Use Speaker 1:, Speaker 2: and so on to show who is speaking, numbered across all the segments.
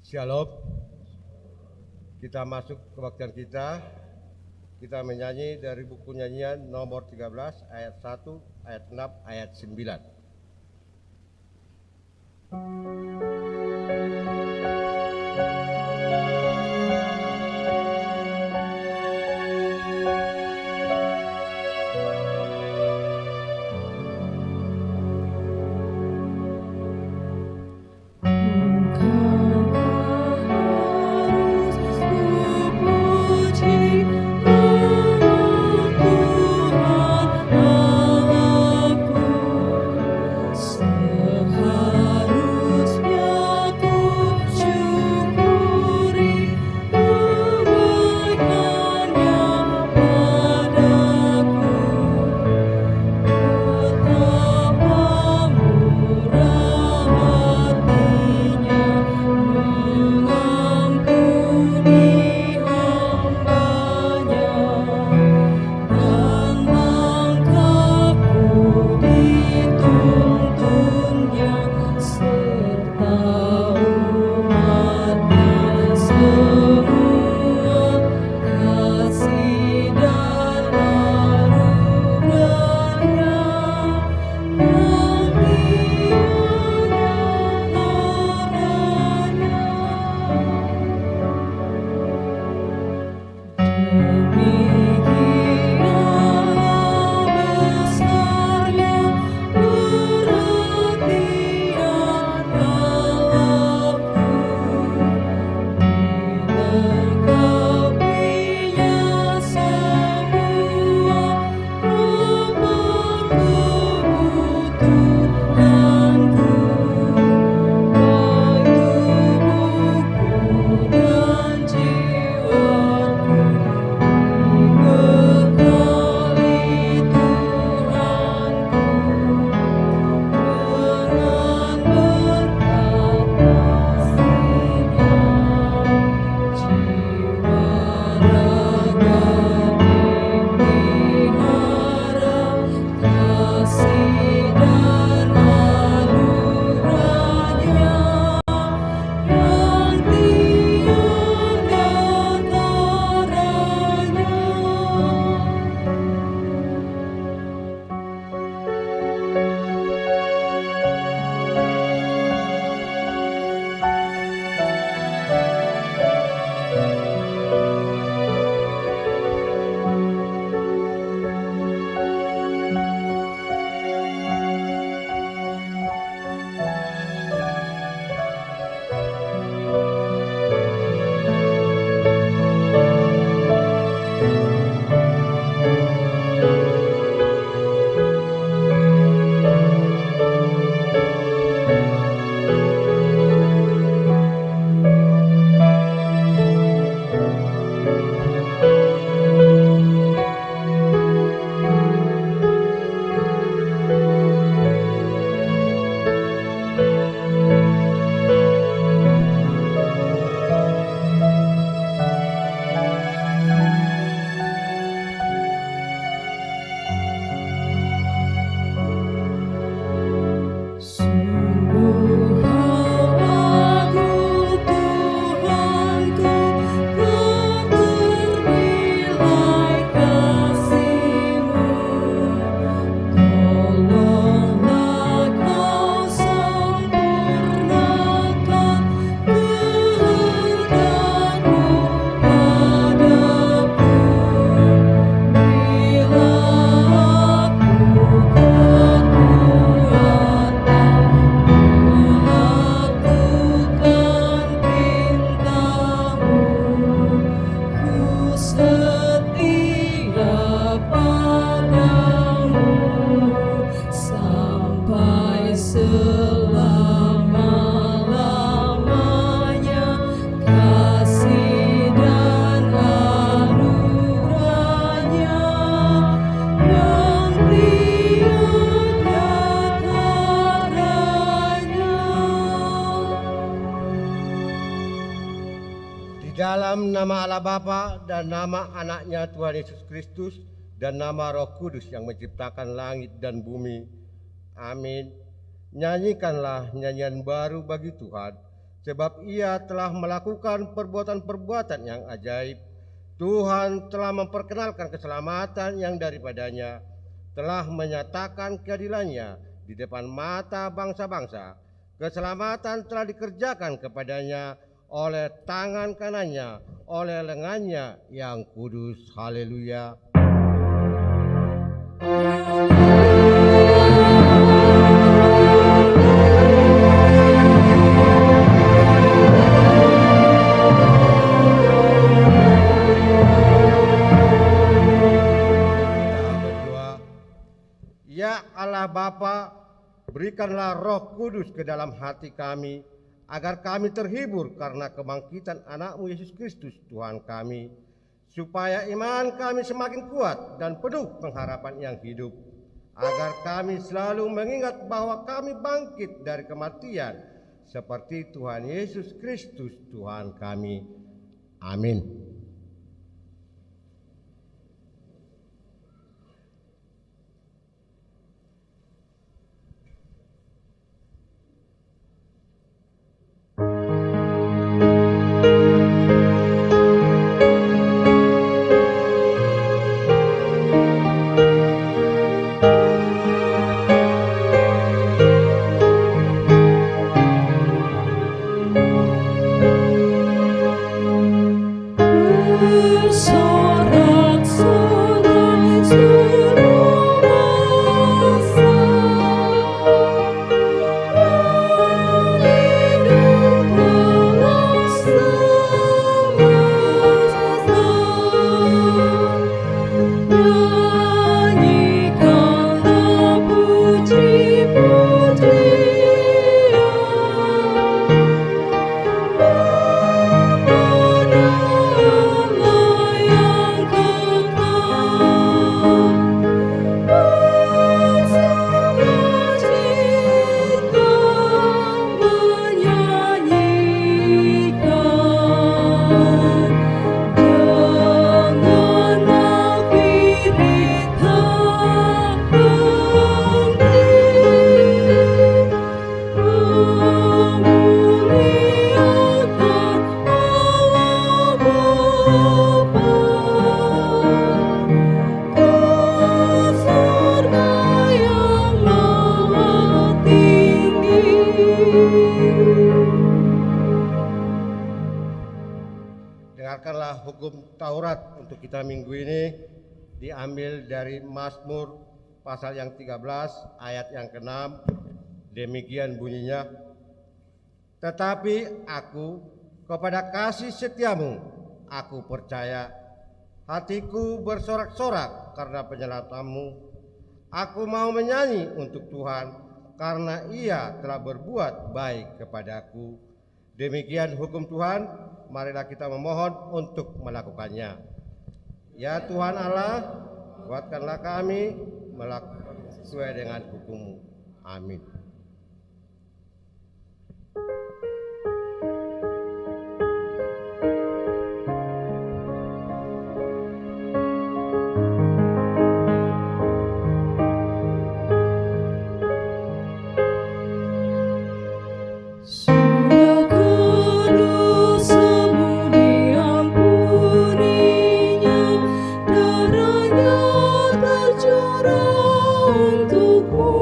Speaker 1: Shalom. Kita masuk ke kebaktian kita. Kita menyanyi dari buku nyanyian nomor 13 ayat 1, ayat 6, ayat 9. Dalam nama Allah Bapa dan nama anaknya Tuhan Yesus Kristus dan nama Roh Kudus yang menciptakan langit dan bumi. Amin. Nyanyikanlah nyanyian baru bagi Tuhan sebab Ia telah melakukan perbuatan-perbuatan yang ajaib. Tuhan telah memperkenalkan keselamatan yang daripadanya, telah menyatakan keadilannya di depan mata bangsa-bangsa. Keselamatan telah dikerjakan kepadanya oleh tangan kanannya, oleh lengannya yang kudus. Haleluya. Ya Allah Bapa, berikanlah Roh Kudus ke dalam hati kami, agar kami terhibur karena kebangkitan anak-Mu Yesus Kristus Tuhan kami, supaya iman kami semakin kuat dan penuh pengharapan yang hidup, agar kami selalu mengingat bahwa kami bangkit dari kematian seperti Tuhan Yesus Kristus Tuhan kami. Amin. Dengarkanlah hukum Taurat untuk kita minggu ini, diambil dari Mazmur pasal yang 13 ayat yang ke-6. Demikian bunyinya, tetapi aku kepada kasih setiamu aku percaya, hatiku bersorak-sorak karena penyelamatanmu. Aku mau menyanyi untuk Tuhan karena Ia telah berbuat baik kepadaku. Demikian hukum Tuhan, marilah kita memohon untuk melakukannya. Ya Tuhan Allah, kuatkanlah kami melakukan sesuai dengan hukum-Mu. Amin.
Speaker 2: Darahnya tercurah untukmu.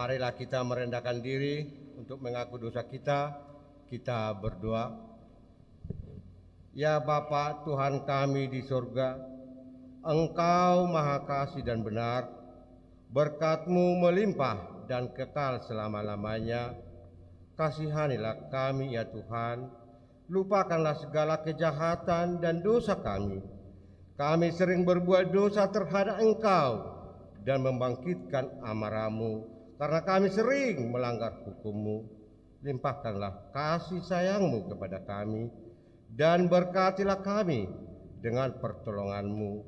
Speaker 1: Marilah kita merendahkan diri untuk mengaku dosa kita. Kita berdoa. Ya Bapa Tuhan kami di surga, Engkau maha kasih dan benar, berkat-Mu melimpah dan kekal selama-lamanya. Kasihanilah kami ya Tuhan, lupakanlah segala kejahatan dan dosa kami. Kami sering berbuat dosa terhadap Engkau dan membangkitkan amarah-Mu, karena kami sering melanggar hukum-Mu. Limpahkanlah kasih sayang-Mu kepada kami, dan berkatilah kami dengan pertolongan-Mu.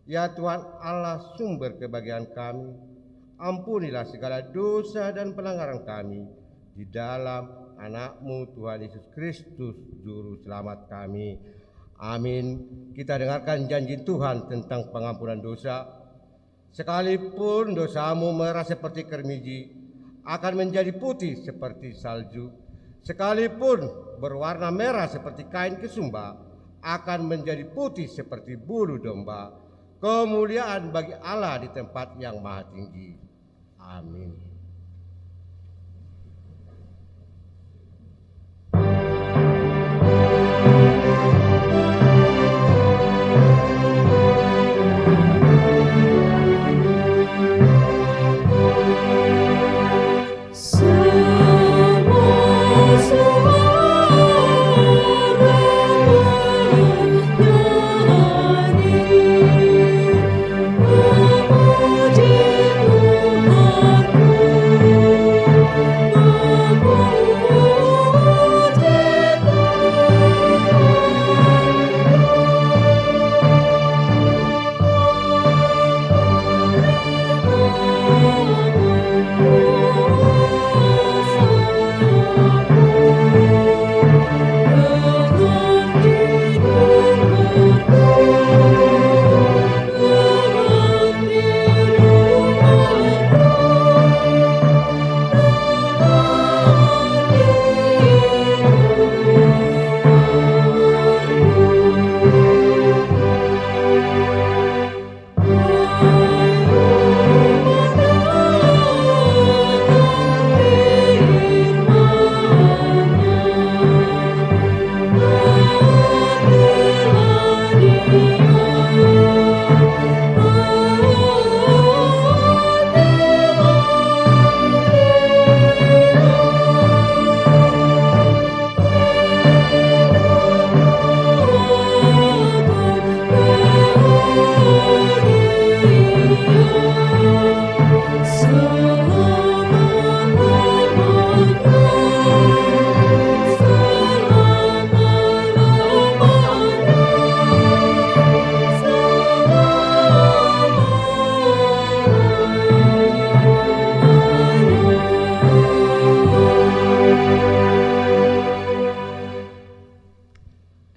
Speaker 1: Ya Tuhan Allah sumber kebahagiaan kami, ampunilah segala dosa dan pelanggaran kami di dalam anak-Mu Tuhan Yesus Kristus, Juru Selamat kami. Amin. Kita dengarkan janji Tuhan tentang pengampunan dosa. Sekalipun dosamu merah seperti kermiji, akan menjadi putih seperti salju. Sekalipun berwarna merah seperti kain kesumba, akan menjadi putih seperti bulu domba. Kemuliaan bagi Allah di tempat yang maha tinggi. Amin.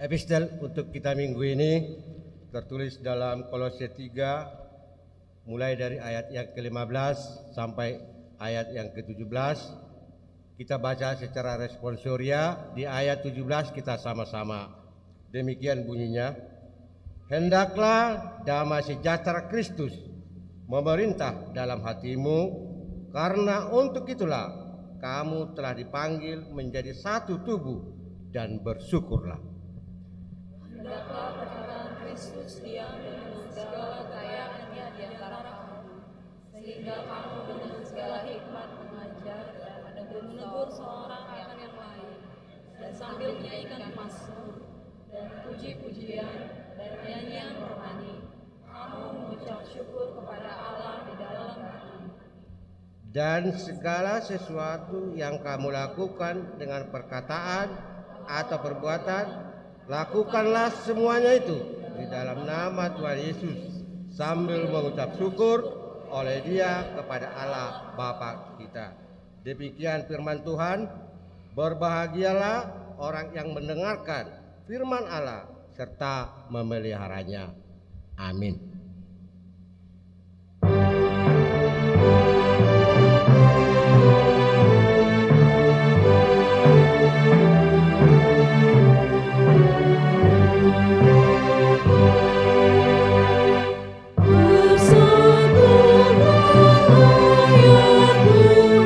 Speaker 1: Epistel untuk kita minggu ini tertulis dalam Kolose 3 mulai dari ayat yang ke-15 sampai ayat yang ke-17. Kita baca secara responsoria. Di ayat 17 kita sama-sama. Demikian bunyinya. Hendaklah damai sejahtera Kristus memerintah dalam hatimu, karena untuk itulah kamu telah dipanggil menjadi satu tubuh, dan bersyukurlah.
Speaker 2: Hendaklah perkataan Kristus diam dengan segala kekayaannya di antara kamu, sehingga kamu dengan segala hikmat mengajar dan menegur seorang akan yang lain, dan sambil menyanyikan mazmur dan puji-pujian dan nyanyian rohani, kamu mengucap syukur kepada Allah di dalam hati.
Speaker 1: Dan segala sesuatu yang kamu lakukan dengan perkataan atau perbuatan, lakukanlah semuanya itu di dalam nama Tuhan Yesus, sambil mengucap syukur oleh Dia kepada Allah Bapa kita. Demikian firman Tuhan. Berbahagialah orang yang mendengarkan firman Allah serta memeliharanya. Amin.
Speaker 2: Bersatulah ya Tuhan.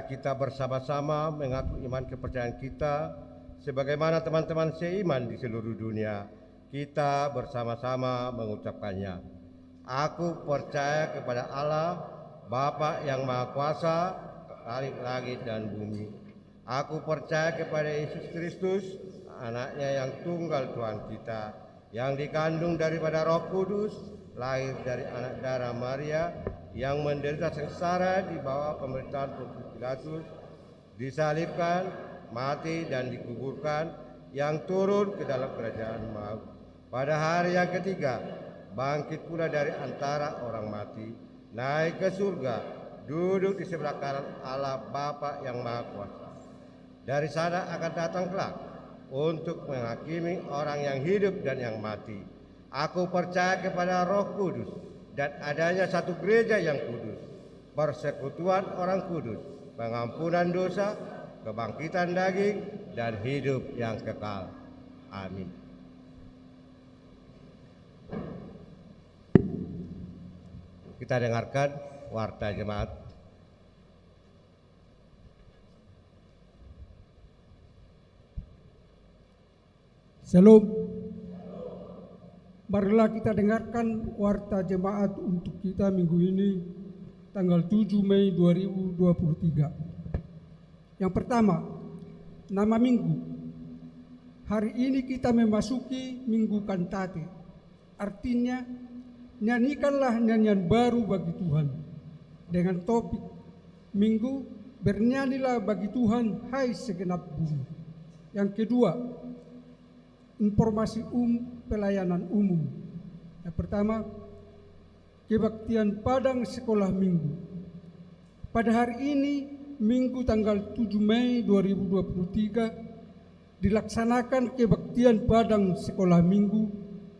Speaker 1: kita bersama-sama mengaku iman kepercayaan kita sebagaimana teman-teman seiman di seluruh dunia. Kita bersama-sama mengucapkannya. Aku percaya kepada Allah, Bapa yang Maha Kuasa, Khalik langit dan bumi. Aku percaya kepada Yesus Kristus, Anaknya yang tunggal Tuhan kita, yang dikandung daripada Roh Kudus, lahir dari anak darah Maria, yang menderita sengsara di bawah pemerintahan Pontius Pilatus, disalibkan, mati dan dikuburkan, yang turun ke dalam kerajaan maut. Pada hari yang ketiga, bangkit pula dari antara orang mati, naik ke surga, duduk di sebelah kanan Allah Bapa yang Maha Kuasa. Dari sana akan datang kelak untuk menghakimi orang yang hidup dan yang mati. Aku percaya kepada Roh Kudus dan adanya satu gereja yang kudus, persekutuan orang kudus, pengampunan dosa, kebangkitan daging, dan hidup yang kekal. Amin. Kita dengarkan warta jemaat.
Speaker 3: Shalom. Marilah kita dengarkan warta jemaat untuk kita minggu ini, tanggal 7 Mei 2023. Yang pertama, nama minggu. Hari ini kita memasuki Minggu Kantate. Artinya, nyanyikanlah nyanyian baru bagi Tuhan. Dengan topik Minggu, bernyanyilah bagi Tuhan, hai segenap bumi. Yang kedua, informasi pelayanan umum. Yang pertama, kebaktian Padang Sekolah Minggu. Pada hari ini, Minggu tanggal 7 Mei 2023, dilaksanakan kebaktian Padang Sekolah Minggu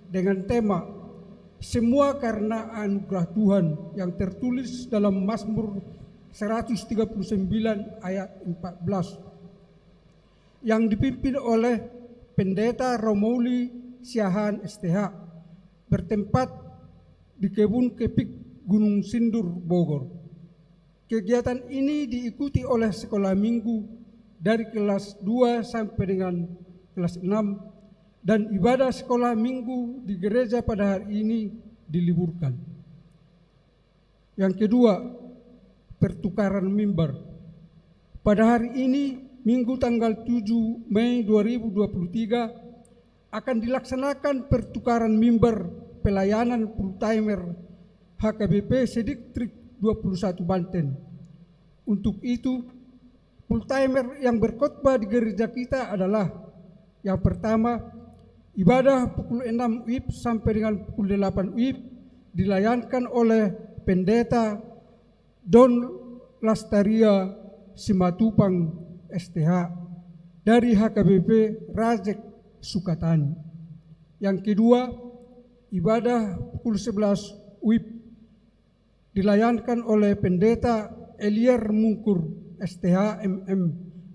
Speaker 3: dengan tema Semua Karena Anugerah Tuhan yang tertulis dalam Mazmur 139 ayat 14, yang dipimpin oleh Pendeta Romauli Siahaan STH, bertempat di Kebun Kepik Gunung Sindur, Bogor. Kegiatan ini diikuti oleh sekolah minggu dari kelas 2 sampai dengan kelas 6, dan ibadah sekolah minggu di gereja pada hari ini diliburkan. Yang kedua, pertukaran mimbar. Pada hari ini, Minggu tanggal 7 Mei 2023 akan dilaksanakan pertukaran mimbar pelayanan full-timer HKBP Sediktrik 21 Banten. Untuk itu, full-timer yang berkhotbah di gereja kita adalah yang pertama, ibadah pukul 6 WIB sampai dengan pukul 8 WIB dilayankan oleh Pendeta Don Lastaria Simatupang STH dari HKBP Rajek Sukatani. Yang kedua, ibadah pukul 11 WIB dilayankan oleh Pendeta Elier Mungkur STH MM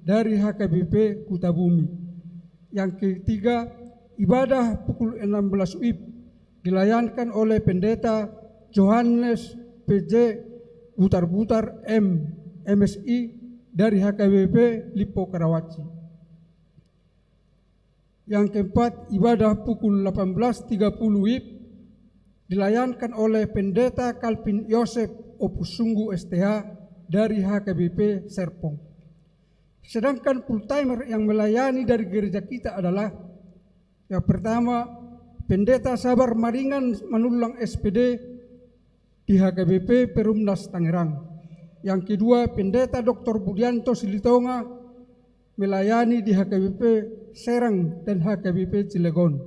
Speaker 3: dari HKBP Kutabumi. Yang ketiga, ibadah pukul 16 WIB dilayankan oleh Pendeta Johannes PJ Butar-Butar MSI dari HKBP Lipo Karawaci. Yang keempat, ibadah pukul 18.30 WIB dilayankan oleh Pendeta Calvin Yosef Opusunggu STH dari HKBP Serpong. Sedangkan full-timer yang melayani dari gereja kita adalah yang pertama, Pendeta Sabar Maringan Manulang SPD di HKBP Perumnas Tangerang. Yang kedua, Pendeta Dr. Budianto Silitonga melayani di HKBP Serang dan HKBP Cilegon.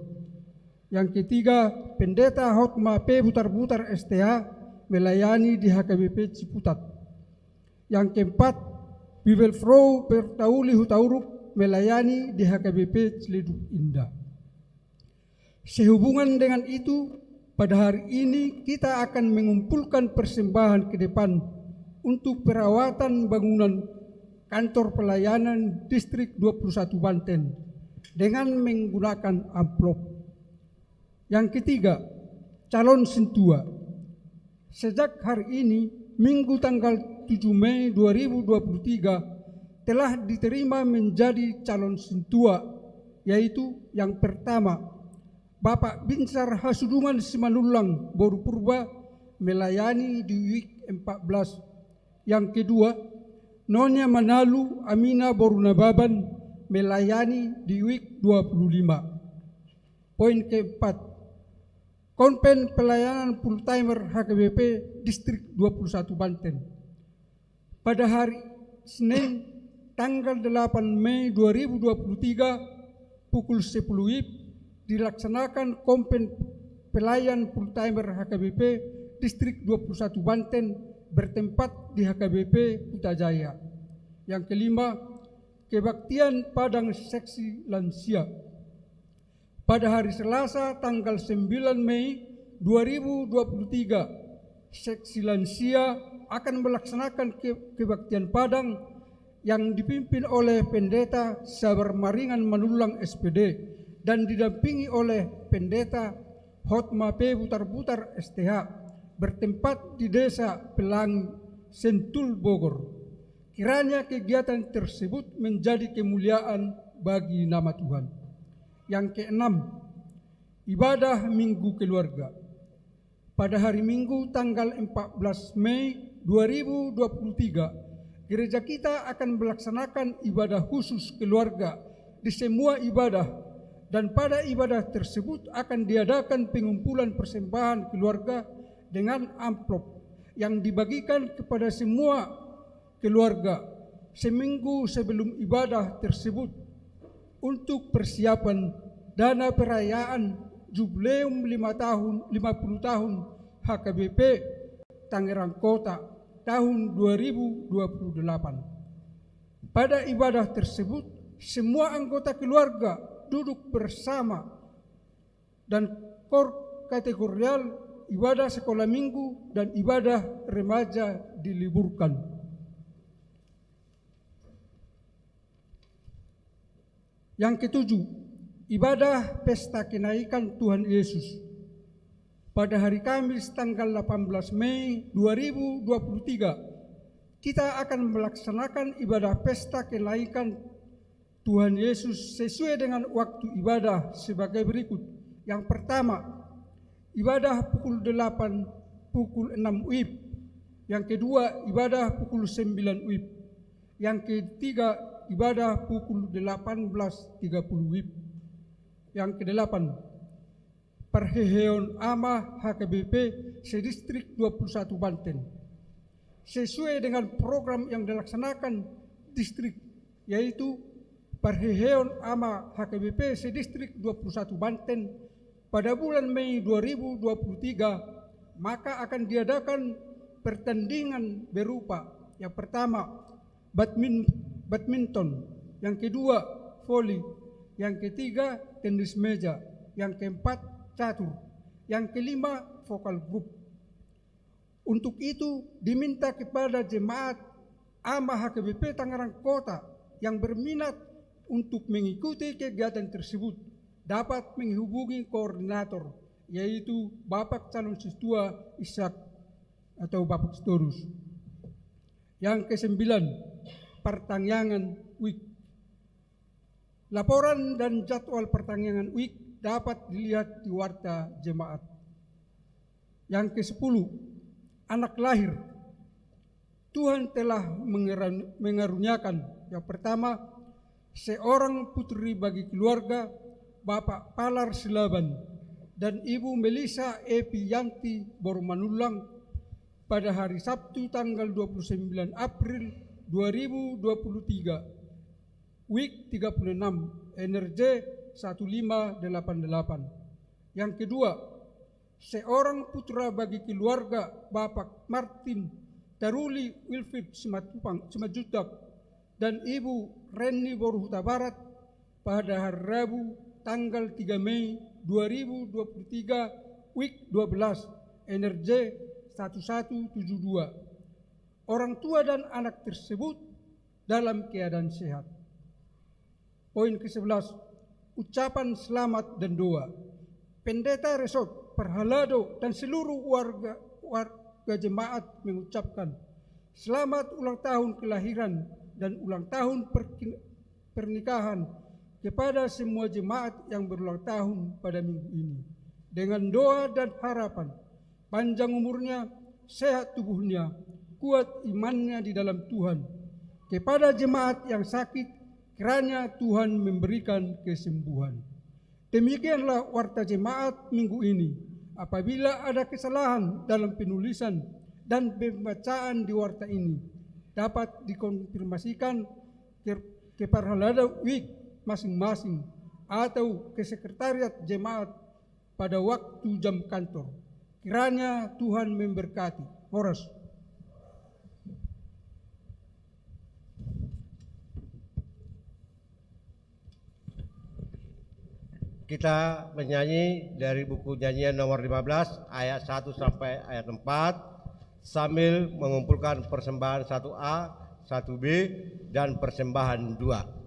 Speaker 3: Yang ketiga, Pendeta Hotma P. Butar-Butar STH melayani di HKBP Ciputat. Yang keempat, Bibel Frau Bertauli Hutauruk melayani di HKBP Ciledug Indah. Sehubungan dengan itu, pada hari ini kita akan mengumpulkan persembahan ke depan untuk perawatan bangunan kantor pelayanan distrik 21 Banten dengan menggunakan amplop. Yang ketiga, calon sentua. Sejak hari ini, Minggu tanggal 7 Mei 2023 telah diterima menjadi calon sintua, yaitu yang pertama, Bapak Binsar Hasuduman Simanulang Boru Purba melayani di WIK 14. Yang kedua, Nonya Manalu Amina Boru Nababan melayani di WIK 25. Poin keempat, Konven Pelayanan Full Timer HKBP Distrik 21 Banten. Pada hari Senin tanggal 8 Mei 2023 pukul 10 WIB dilaksanakan Konven Pelayan Full Timer HKBP Distrik 21 Banten bertempat di HKBP Putrajaya. Yang kelima, Kebaktian Padang Seksi Lansia. Pada hari Selasa tanggal 9 Mei 2023, Seksi Lansia akan melaksanakan kebaktian Padang yang dipimpin oleh Pendeta Sabar Maringan Manulang SPD dan didampingi oleh Pendeta Hotma P. Butar-Butar STH bertempat di Desa Pelangi, Sentul, Bogor. Kiranya kegiatan tersebut menjadi kemuliaan bagi nama Tuhan. Yang keenam, ibadah Minggu Keluarga. Pada hari Minggu tanggal 14 Mei 2023, gereja kita akan melaksanakan ibadah khusus keluarga di semua ibadah, dan pada ibadah tersebut akan diadakan pengumpulan persembahan keluarga dengan amplop yang dibagikan kepada semua keluarga seminggu sebelum ibadah tersebut untuk persiapan dana perayaan Jubileum 50 tahun HKBP Tangerang Kota tahun 2028. Pada ibadah tersebut, semua anggota keluarga duduk bersama dan kor kategorial ibadah sekolah minggu dan ibadah remaja diliburkan. Yang ketujuh, ibadah pesta kenaikan Tuhan Yesus. Pada hari Kamis tanggal 18 Mei 2023, kita akan melaksanakan ibadah pesta kenaikan Tuhan Yesus sesuai dengan waktu ibadah sebagai berikut. Yang pertama, ibadah pukul 8, pukul 6 WIB. Yang kedua, ibadah pukul 9 WIB. Yang ketiga, ibadah pukul 18.30 WIB. Yang kedelapan, Perheheon Ama HKBP Sedistrik 21 Banten. Sesuai dengan program yang dilaksanakan distrik, yaitu Perheheon Ama HKBP Sedistrik 21 Banten pada bulan Mei 2023, maka akan diadakan pertandingan berupa yang pertama, badminton, yang kedua voli, yang ketiga tenis meja, yang keempat catur, yang kelima vokal group. Untuk itu diminta kepada jemaat AMA HKBP Tangerang Kota yang berminat untuk mengikuti kegiatan tersebut dapat menghubungi koordinator, yaitu Bapak Calon Siswa Ishak atau Bapak Storus. Yang kesembilan, pertanyaan WIK. Laporan dan jadwal pertanyaan WIK dapat dilihat di warta jemaat. Yang ke-10, anak lahir. Tuhan telah mengaruniakan yang pertama, seorang putri bagi keluarga Bapak Palar Silaban dan Ibu Melisa Epi Yanti Bormanulang pada hari Sabtu tanggal 29 April 2023, WIK 36, NRJ 1588. Yang kedua, seorang putra bagi keluarga Bapak Martin Taruli Wilfrid Simajutak dan Ibu Reni Boruhuta Barat pada hari Rabu tanggal 3 Mei 2023, WIK 12, NRJ 1172. Orang tua dan anak tersebut dalam keadaan sehat. Poin ke-11, ucapan selamat dan doa. Pendeta Resort Perhalado dan seluruh warga jemaat mengucapkan Selamat ulang tahun kelahiran dan ulang tahun pernikahan kepada semua jemaat yang berulang tahun pada minggu ini. Dengan doa dan harapan, panjang umurnya, sehat tubuhnya, kuat imannya di dalam Tuhan. Kepada jemaat yang sakit, kiranya Tuhan memberikan kesembuhan. Demikianlah warta jemaat minggu ini. Apabila ada kesalahan dalam penulisan dan pembacaan di warta ini, dapat dikonfirmasikan ke Parhalada Wik masing-masing atau ke sekretariat jemaat pada waktu jam kantor. Kiranya Tuhan memberkati. Horas.
Speaker 1: Kita menyanyi dari buku nyanyian nomor 15 ayat 1 sampai ayat 4 sambil mengumpulkan persembahan 1A, 1B dan persembahan 2.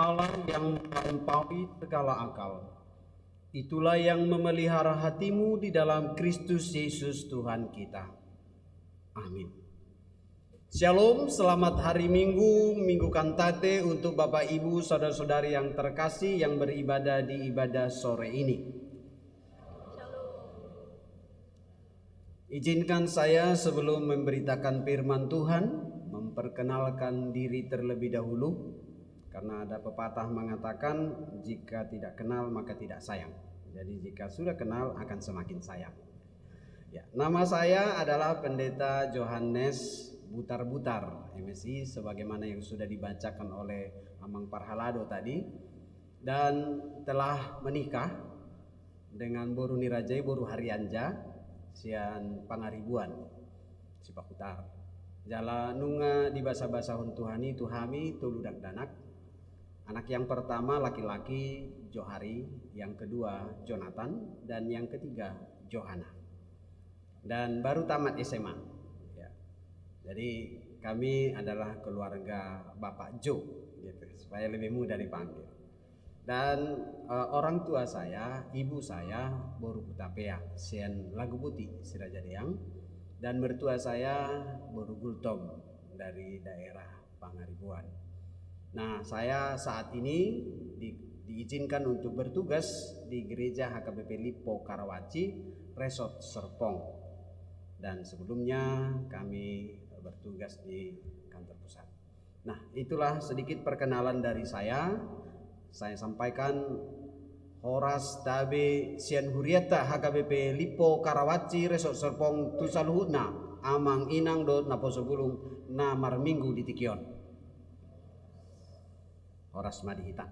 Speaker 4: Allah yang melampaui segala akal. Itulah yang memelihara hatimu di dalam Kristus Yesus Tuhan kita. Amin. Shalom, selamat hari Minggu, Minggu Kantate untuk Bapak Ibu, saudara-saudari yang terkasih yang beribadah di ibadah sore ini. Izinkan saya sebelum memberitakan firman Tuhan, memperkenalkan diri terlebih dahulu. Karena ada pepatah mengatakan, jika tidak kenal maka tidak sayang. Jadi jika sudah kenal akan semakin sayang. Ya, nama saya adalah Pendeta Johannes Butar-Butar, MSI, sebagaimana yang sudah dibacakan oleh Amang Parhalado tadi. Dan telah menikah dengan Boru Nirajai, Boru Haryanja, sian Pangaribuan, Cipakutar. Jala nunga di basa-basahun Tuhani Tuhami Tuludak Danak. Anak yang pertama laki-laki Johari, yang kedua Jonathan, dan yang ketiga Johana. Dan baru tamat SMA. Ya. Jadi kami adalah keluarga Bapak Jo, gitu, supaya lebih mudah dipanggil. Dan orang tua saya, ibu saya Boru Kutapea, sian Lagu Putih, Sirajadeang, dan mertua saya Boru Gultom dari daerah Pangaribuan. Nah, saya saat ini diizinkan untuk bertugas di Gereja HKBP Lipo Karawaci, Resort Serpong. Dan sebelumnya kami bertugas di kantor pusat. Nah, itulah sedikit perkenalan dari saya. Saya sampaikan Horas Tabe Sian Huriata HKBP Lipo Karawaci Resort Serpong Tusaluhutna Amang Inang Dot Naposo Gulung Namar Minggu di Tikion. Horas Madihita.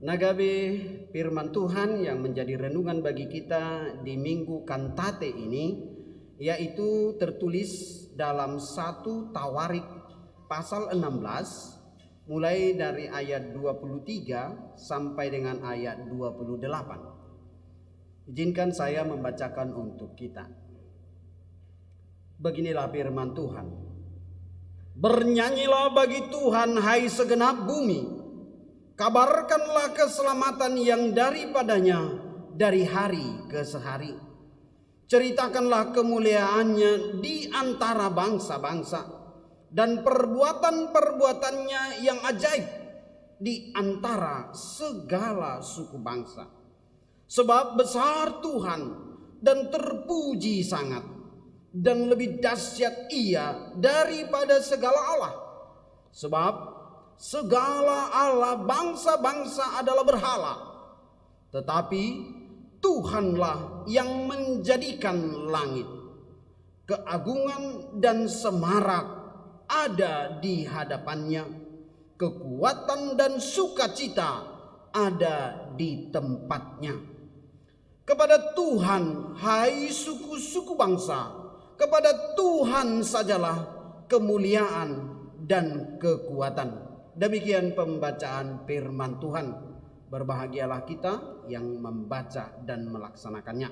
Speaker 4: Nagabe firman Tuhan yang menjadi renungan bagi kita di Minggu Kantate ini, yaitu tertulis dalam 1 Tawarik pasal 16, mulai dari ayat 23 sampai dengan ayat 28. Izinkan saya membacakan untuk kita. Beginilah firman Tuhan. Bernyanyilah bagi Tuhan, hai segenap bumi. Kabarkanlah keselamatan yang daripadanya dari hari ke sehari. Ceritakanlah kemuliaannya di antara bangsa-bangsa, dan perbuatan-perbuatannya yang ajaib di antara segala suku bangsa. Sebab besar Tuhan dan terpuji sangat, dan lebih dahsyat Ia daripada segala Allah. Sebab segala Allah bangsa-bangsa adalah berhala, tetapi Tuhanlah yang menjadikan langit. Keagungan dan semarak ada di hadapannya, kekuatan dan sukacita ada di tempatnya. Kepada Tuhan, hai suku-suku bangsa, kepada Tuhan sajalah kemuliaan dan kekuatan. Demikian pembacaan firman Tuhan. Berbahagialah kita yang membaca dan melaksanakannya.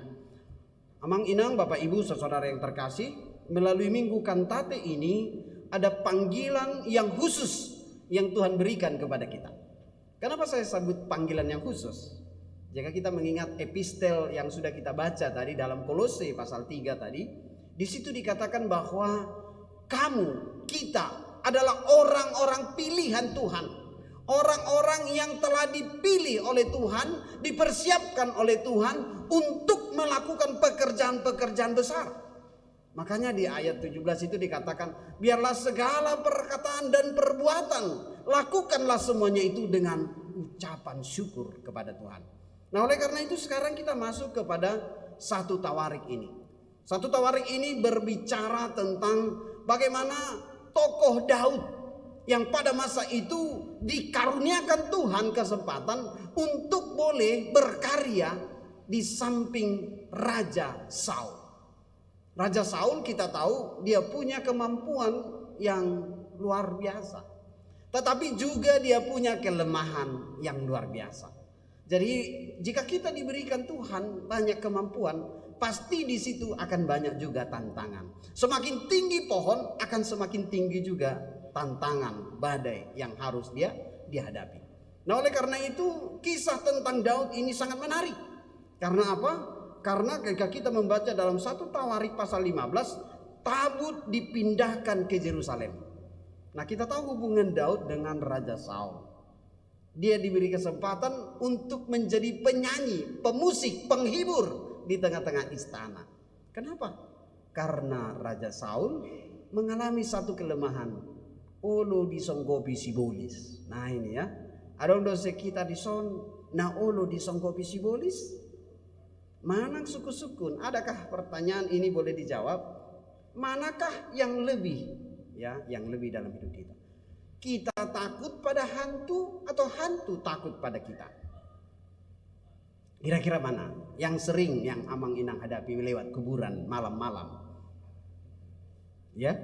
Speaker 4: Amang Inang, Bapak Ibu, saudara yang terkasih, melalui Minggu Kantate ini ada panggilan yang khusus yang Tuhan berikan kepada kita. Kenapa saya sebut panggilan yang khusus? Jika kita mengingat epistel yang sudah kita baca tadi dalam Kolose pasal 3 tadi, di situ dikatakan bahwa kamu, kita adalah orang-orang pilihan Tuhan. Orang-orang yang telah dipilih oleh Tuhan, dipersiapkan oleh Tuhan untuk melakukan pekerjaan-pekerjaan besar. Makanya di ayat 17 itu dikatakan, biarlah segala perkataan dan perbuatan, lakukanlah semuanya itu dengan ucapan syukur kepada Tuhan. Nah, oleh karena itu sekarang kita masuk kepada 1 Tawarik ini. 1 Tawarik ini berbicara tentang bagaimana tokoh Daud yang pada masa itu dikaruniakan Tuhan kesempatan untuk boleh berkarya di samping Raja Saul. Raja Saul kita tahu dia punya kemampuan yang luar biasa. Tetapi juga dia punya kelemahan yang luar biasa. Jadi jika kita diberikan Tuhan banyak kemampuan, pasti di situ akan banyak juga tantangan. Semakin tinggi pohon akan semakin tinggi juga tantangan badai yang harus dia dihadapi. Nah, oleh karena itu kisah tentang Daud ini sangat menarik. Karena apa? Karena ketika kita membaca dalam 1 Tawarik pasal 15, tabut dipindahkan ke Yerusalem. Nah, kita tahu hubungan Daud dengan Raja Saul. Dia diberi kesempatan untuk menjadi penyanyi, pemusik, penghibur di tengah-tengah istana. Kenapa? Karena Raja Saul mengalami satu kelemahan. Olo disonggopi sibolis. Nah ini ya. Adong dose kita dison na olo disonggopi sibolis. Manang suku-sukun. Adakah pertanyaan ini boleh dijawab? Manakah yang lebih, ya, yang lebih dalam hidup kita? Kita takut pada hantu atau hantu takut pada kita? Kira-kira mana yang sering yang Amang Inang hadapi lewat kuburan malam-malam? Ya,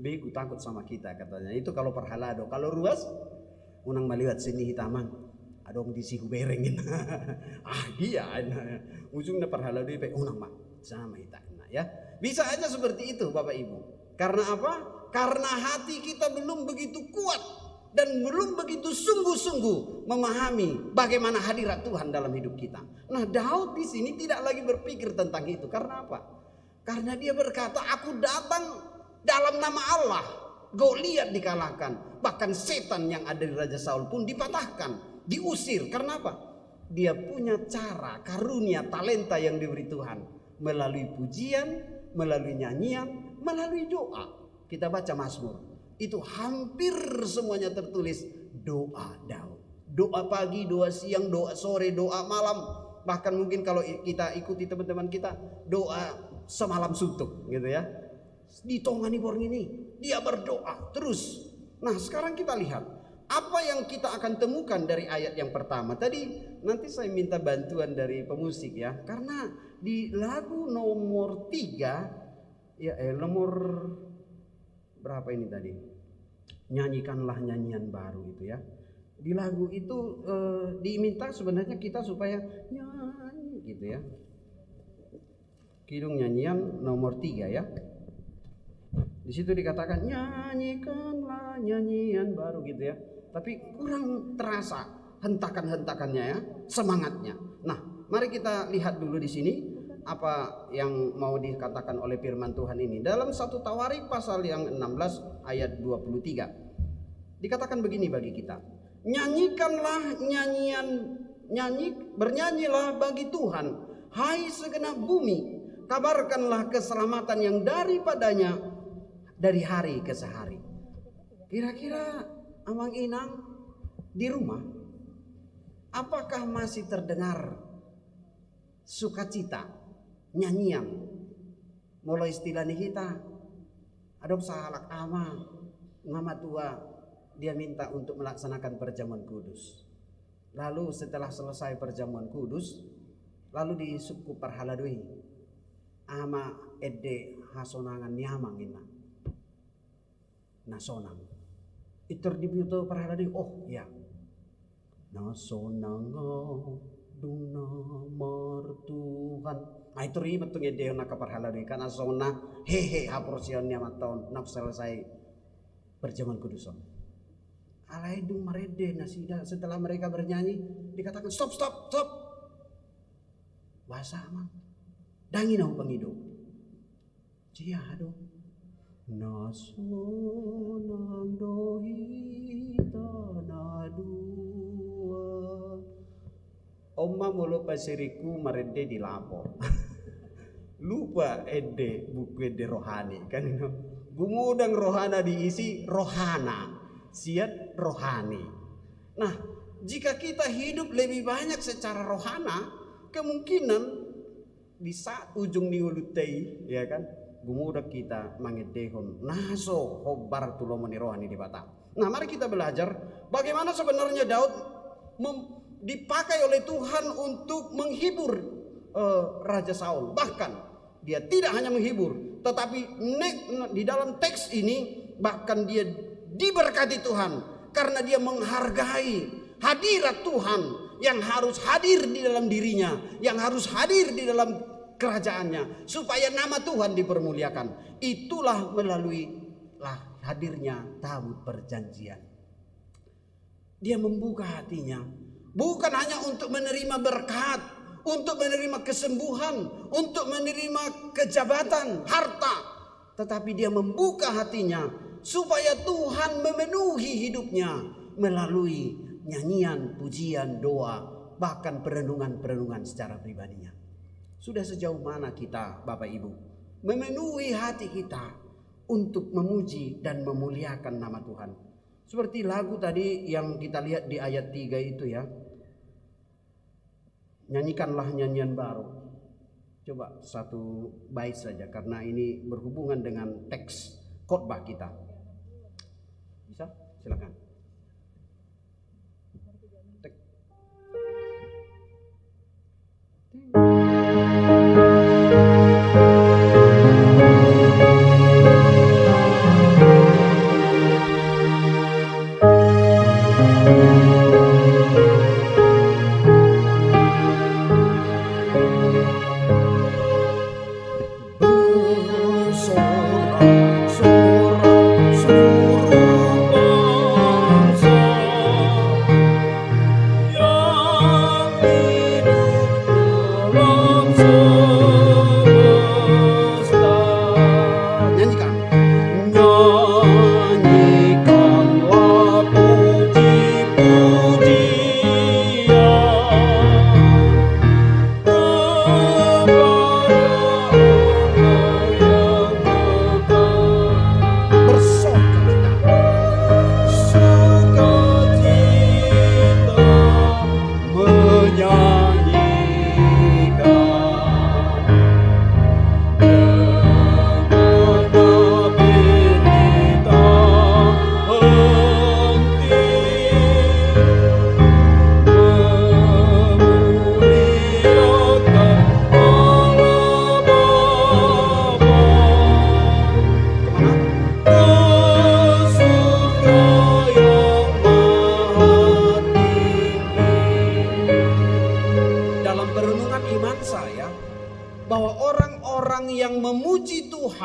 Speaker 4: Begu takut sama kita katanya. Itu kalau perhalado. Kalau ruas, unang maliwat sini hitamang. Adong di sihu berengin. Dia ujungnya perhalado ipe unang mak sama hitana ya. Bisa aja seperti itu Bapak Ibu. Karena apa? Karena hati kita belum begitu kuat dan belum begitu sungguh-sungguh memahami bagaimana hadirat Tuhan dalam hidup kita. Nah, Daud di sini tidak lagi berpikir tentang itu. Karena apa? Karena dia berkata, aku datang dalam nama Allah. Goliat dikalahkan. Bahkan setan yang ada di Raja Saul pun dipatahkan, diusir. Karena apa? Dia punya cara, karunia, talenta yang diberi Tuhan. Melalui pujian, melalui nyanyian, melalui doa. Kita baca Mazmur. Itu hampir semuanya tertulis doa Daud. Doa pagi, doa siang, doa sore, doa malam. Bahkan mungkin kalau kita ikuti teman-teman kita, doa semalam suntuk gitu ya. Di tongani borng ini dia berdoa terus. Nah, sekarang kita lihat apa yang kita akan temukan dari ayat yang pertama. Tadi nanti saya minta bantuan dari pemusik ya. Karena di lagu nomor 3 ya nomor berapa ini tadi? Nyanyikanlah nyanyian baru itu ya. Di lagu itu diminta sebenarnya kita supaya nyanyi gitu ya. Kidung nyanyian nomor 3 ya. Di situ dikatakan nyanyikanlah nyanyian baru gitu ya. Tapi kurang terasa hentakan-hentakannya ya, semangatnya. Nah, mari kita lihat dulu di sini apa yang mau dikatakan oleh firman Tuhan ini. Dalam 1 Tawarik pasal yang 16 ayat 23. Dikatakan begini bagi kita. Nyanyikanlah bernyanyilah bagi Tuhan, hai segenap bumi. Kabarkanlah keselamatan yang daripadanya dari hari ke hari. Kira-kira Amang Inang di rumah, apakah masih terdengar sukacita, nyanyian? Mulai istilah nih kita, adop sahalak ama, ngama tua, dia minta untuk melaksanakan perjamuan kudus. Lalu setelah selesai perjamuan kudus, lalu di suku parhaladui, ama ede hasonangan nyamang ina, nasonang. Itu dibutuh parhaladui, oh ya, nasonang duna martuhan. Nah itu ribet tuh ngede nak parhaladui karena nasona hehe haporsionnya matahun nak selesai perjamuan kuduson. Alaidung marede nasida. Setelah mereka bernyanyi dikatakan stop. Bahasa amang dangin aku pengido cia aduh nasonang dohi tanah dua omma mulu pasiriku marede dilapor. Lupa ede buku ede rohani kan gumudang rohana diisi rohana siat rohani. Nah, jika kita hidup lebih banyak secara rohana, kemungkinan di saat ujung niulutai, ya kan, gumudak kita mangedehon naso hobar tulomoni rohani di bata. Nah, mari kita belajar bagaimana sebenarnya Daud dipakai oleh Tuhan untuk menghibur Raja Saul. Bahkan dia tidak hanya menghibur, tetapi di dalam teks ini bahkan dia diberkati Tuhan karena dia menghargai hadirat Tuhan yang harus hadir di dalam dirinya, yang harus hadir di dalam kerajaannya supaya nama Tuhan dipermuliakan. Itulah melalui hadirnya tabut perjanjian. Dia membuka hatinya bukan hanya untuk menerima berkat, untuk menerima kesembuhan, untuk menerima kejabatan, harta, tetapi dia membuka hatinya supaya Tuhan memenuhi hidupnya melalui nyanyian, pujian, doa, bahkan perenungan-perenungan secara pribadinya. Sudah sejauh mana kita, Bapak Ibu, memenuhi hati kita untuk memuji dan memuliakan nama Tuhan? Seperti lagu tadi yang kita lihat di ayat 3 itu ya. Nyanyikanlah nyanyian baru. Coba satu bait saja karena ini berhubungan dengan teks khotbah kita. Bisa? Silakan.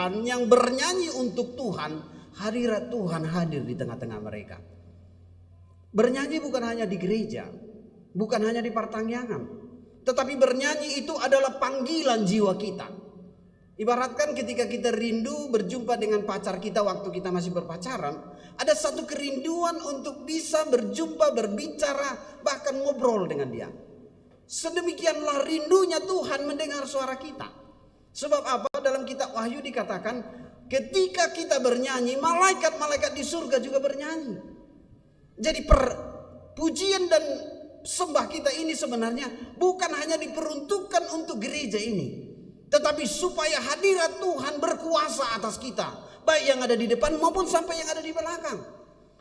Speaker 4: Yang bernyanyi untuk Tuhan, hadirat Tuhan hadir di tengah-tengah mereka. Bernyanyi bukan hanya di gereja, bukan hanya di pertangyangan, tetapi bernyanyi itu adalah panggilan jiwa kita. Ibaratkan ketika kita rindu berjumpa dengan pacar kita waktu kita masih berpacaran, ada satu kerinduan untuk bisa berjumpa, berbicara, bahkan ngobrol dengan dia. Sedemikianlah rindunya Tuhan mendengar suara kita. Sebab apa? Dalam kitab Wahyu dikatakan ketika kita bernyanyi, malaikat-malaikat di surga juga bernyanyi. Jadi pujian dan sembah kita ini sebenarnya bukan hanya diperuntukkan untuk gereja ini, tetapi supaya hadirat Tuhan berkuasa atas kita, baik yang ada di depan maupun sampai yang ada di belakang.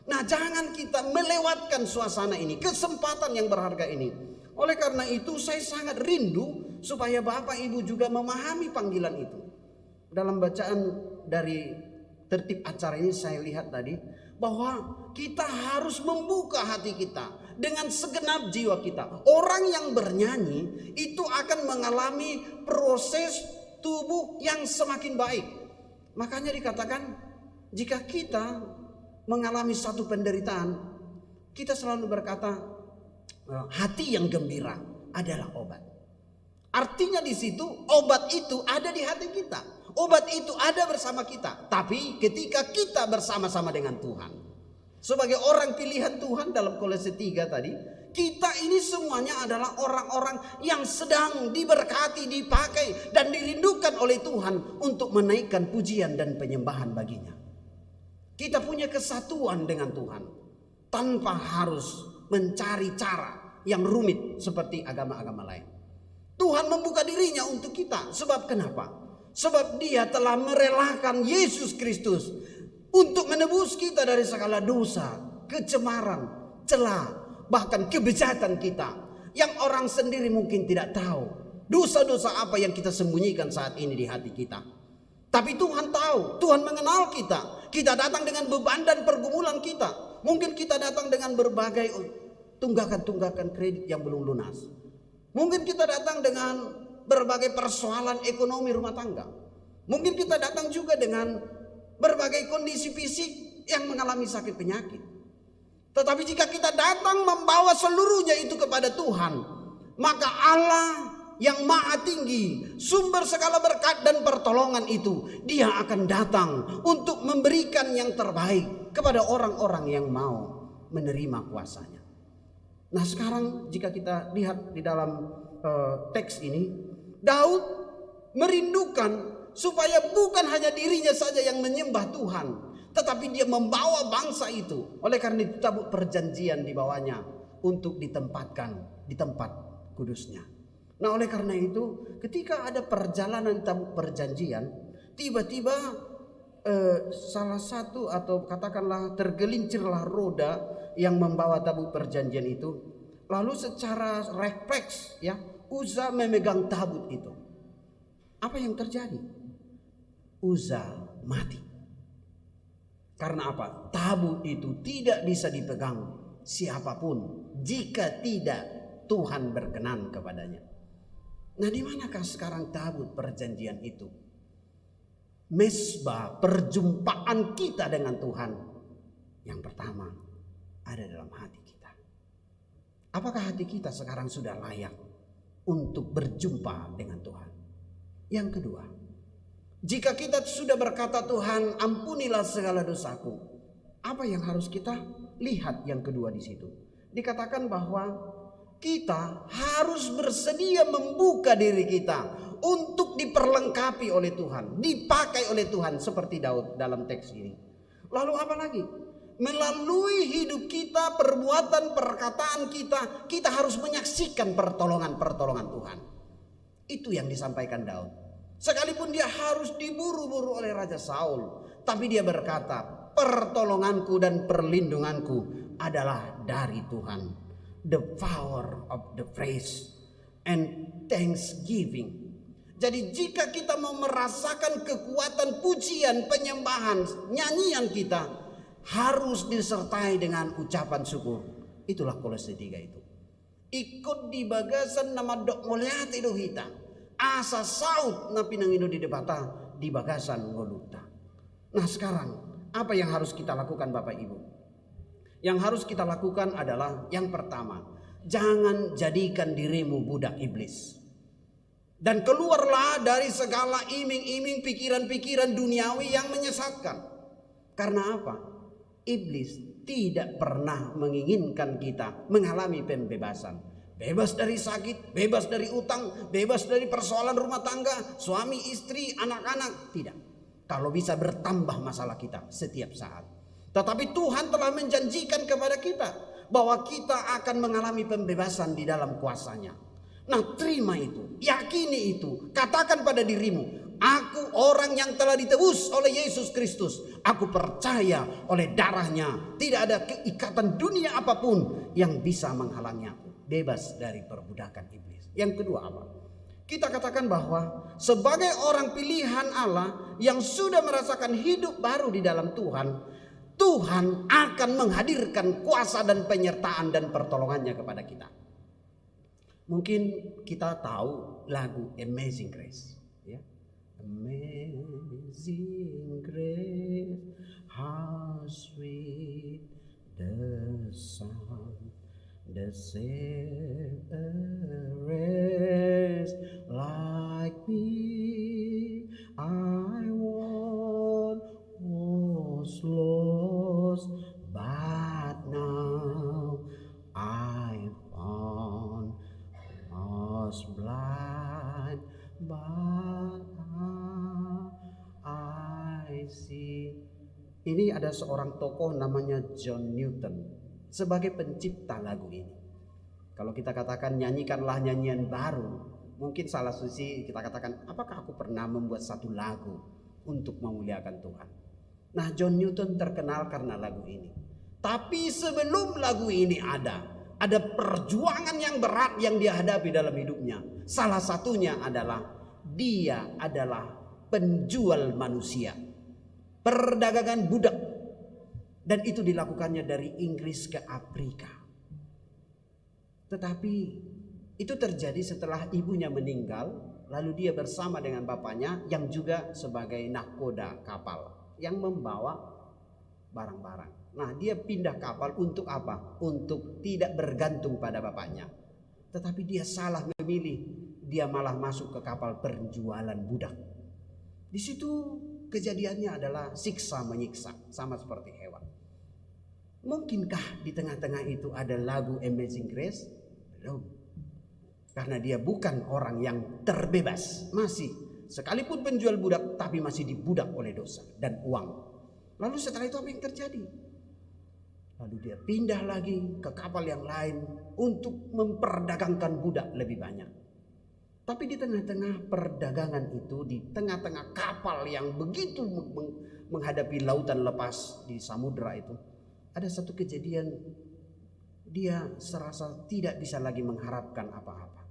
Speaker 4: Nah, jangan kita melewatkan suasana ini, kesempatan yang berharga ini. Oleh karena itu saya sangat rindu supaya Bapak Ibu juga memahami panggilan itu. Dalam bacaan dari tertib acara ini saya lihat tadi bahwa kita harus membuka hati kita dengan segenap jiwa kita. Orang yang bernyanyi itu akan mengalami proses tubuh yang semakin baik. Makanya dikatakan jika kita mengalami satu penderitaan, kita selalu berkata hati yang gembira adalah obat. Artinya di situ obat itu ada di hati kita. Obat itu ada bersama kita. Tapi ketika kita bersama-sama dengan Tuhan, sebagai orang pilihan Tuhan dalam Kolose 3 tadi, kita ini semuanya adalah orang-orang yang sedang diberkati, dipakai dan dirindukan oleh Tuhan untuk menaikkan pujian dan penyembahan baginya. Kita punya kesatuan dengan Tuhan tanpa harus mencari cara yang rumit seperti agama-agama lain. Tuhan membuka dirinya untuk kita. Sebab kenapa? Sebab Dia telah merelakan Yesus Kristus untuk menebus kita dari segala dosa, kecemaran, celah, bahkan kebejatan kita yang orang sendiri mungkin tidak tahu. Dosa-dosa apa yang kita sembunyikan saat ini di hati kita. Tapi Tuhan tahu, Tuhan mengenal kita. Kita datang dengan beban dan pergumulan kita. Mungkin kita datang dengan berbagai tunggakan-tunggakan kredit yang belum lunas. Mungkin kita datang dengan berbagai persoalan ekonomi rumah tangga. Mungkin kita datang juga dengan berbagai kondisi fisik yang mengalami sakit penyakit. Tetapi jika kita datang membawa seluruhnya itu kepada Tuhan, maka Allah yang maha tinggi, sumber segala berkat dan pertolongan itu, dia akan datang untuk memberikan yang terbaik kepada orang-orang yang mau menerima kuasanya. Nah sekarang jika kita lihat di dalam teks ini, Daud merindukan supaya bukan hanya dirinya saja yang menyembah Tuhan, tetapi dia membawa bangsa itu. Oleh karena itu tabut perjanjian dibawanya untuk ditempatkan di tempat kudusnya. Nah oleh karena itu ketika ada perjalanan tabut perjanjian, tiba-tiba salah satu atau katakanlah tergelincirlah roda yang membawa tabut perjanjian itu. Lalu secara refleks ya, Uza memegang tabut itu. Apa yang terjadi? Uza mati. Karena apa? Tabut itu tidak bisa dipegang siapapun jika tidak Tuhan berkenan kepadanya. Nah, di manakah sekarang tabut perjanjian itu? Mesbah perjumpaan kita dengan Tuhan. Yang pertama ada dalam hati kita. Apakah hati kita sekarang sudah layak untuk berjumpa dengan Tuhan? Yang kedua, jika kita sudah berkata Tuhan ampunilah segala dosaku, apa yang harus kita lihat yang kedua di situ? Dikatakan bahwa kita harus bersedia membuka diri kita untuk diperlengkapi oleh Tuhan, dipakai oleh Tuhan seperti Daud dalam teks ini. Lalu apa lagi? Melalui hidup kita, perbuatan, perkataan kita, kita harus menyaksikan pertolongan-pertolongan Tuhan. Itu yang disampaikan Daud. Sekalipun dia harus diburu-buru oleh Raja Saul, tapi dia berkata, pertolonganku dan perlindunganku adalah dari Tuhan. The power of the praise and thanksgiving. Jadi jika kita mau merasakan kekuatan pujian, penyembahan, nyanyian kita, harus disertai dengan ucapan syukur. Itulah Kolose 3 itu. Ikut di bagasan nama dok ngoliati dohita. Asa saut na pinangido di debata di bagasan ngoluta. Nah sekarang apa yang harus kita lakukan Bapak Ibu? Yang harus kita lakukan adalah yang pertama, jangan jadikan dirimu budak iblis. Dan keluarlah dari segala iming-iming pikiran-pikiran duniawi yang menyesatkan. Karena apa? Iblis tidak pernah menginginkan kita mengalami pembebasan. Bebas dari sakit, bebas dari utang, bebas dari persoalan rumah tangga, suami, istri, anak-anak. Tidak. Kalau bisa bertambah masalah kita setiap saat. Tetapi Tuhan telah menjanjikan kepada kita bahwa kita akan mengalami pembebasan di dalam kuasa-Nya. Nah, terima itu, yakini itu, katakan pada dirimu, aku orang yang telah ditebus oleh Yesus Kristus. Aku percaya oleh darah-Nya tidak ada keikatan dunia apapun yang bisa menghalangi aku. Bebas dari perbudakan iblis. Yang kedua apa? Kita katakan bahwa sebagai orang pilihan Allah yang sudah merasakan hidup baru di dalam Tuhan, Tuhan akan menghadirkan kuasa dan penyertaan dan pertolongannya kepada kita. Mungkin kita tahu lagu Amazing Grace, ya. Amazing Grace, how sweet the sound that saved a wretch like me. I once was lost, but now I found. Was blind, but now I see. Ini ada seorang tokoh namanya John Newton sebagai pencipta lagu ini. Kalau kita katakan nyanyikanlah nyanyian baru, mungkin salah sisi kita katakan, apakah aku pernah membuat satu lagu untuk memuliakan Tuhan? Nah, John Newton terkenal karena lagu ini. Tapi sebelum lagu ini ada perjuangan yang berat yang dia hadapi dalam hidupnya. Salah satunya adalah dia adalah penjual manusia, perdagangan budak. Dan itu dilakukannya dari Inggris ke Afrika. Tetapi itu terjadi setelah ibunya meninggal, lalu dia bersama dengan bapaknya yang juga sebagai nahkoda kapal yang membawa barang-barang. Nah, dia pindah kapal untuk apa? Untuk tidak bergantung pada bapaknya. Tetapi dia salah memilih. Dia malah masuk ke kapal penjualan budak. Di situ kejadiannya adalah siksa menyiksa, sama seperti hewan. Mungkinkah di tengah-tengah itu ada lagu Amazing Grace? Belum. Karena dia bukan orang yang terbebas. Masih, sekalipun penjual budak, tapi masih dibudak oleh dosa dan uang. Lalu setelah itu apa yang terjadi? Lalu dia pindah lagi ke kapal yang lain untuk memperdagangkan budak lebih banyak. Tapi di tengah-tengah perdagangan itu, di tengah-tengah kapal yang begitu menghadapi lautan lepas di samudera itu, ada satu kejadian, dia serasa tidak bisa lagi mengharapkan apa-apa.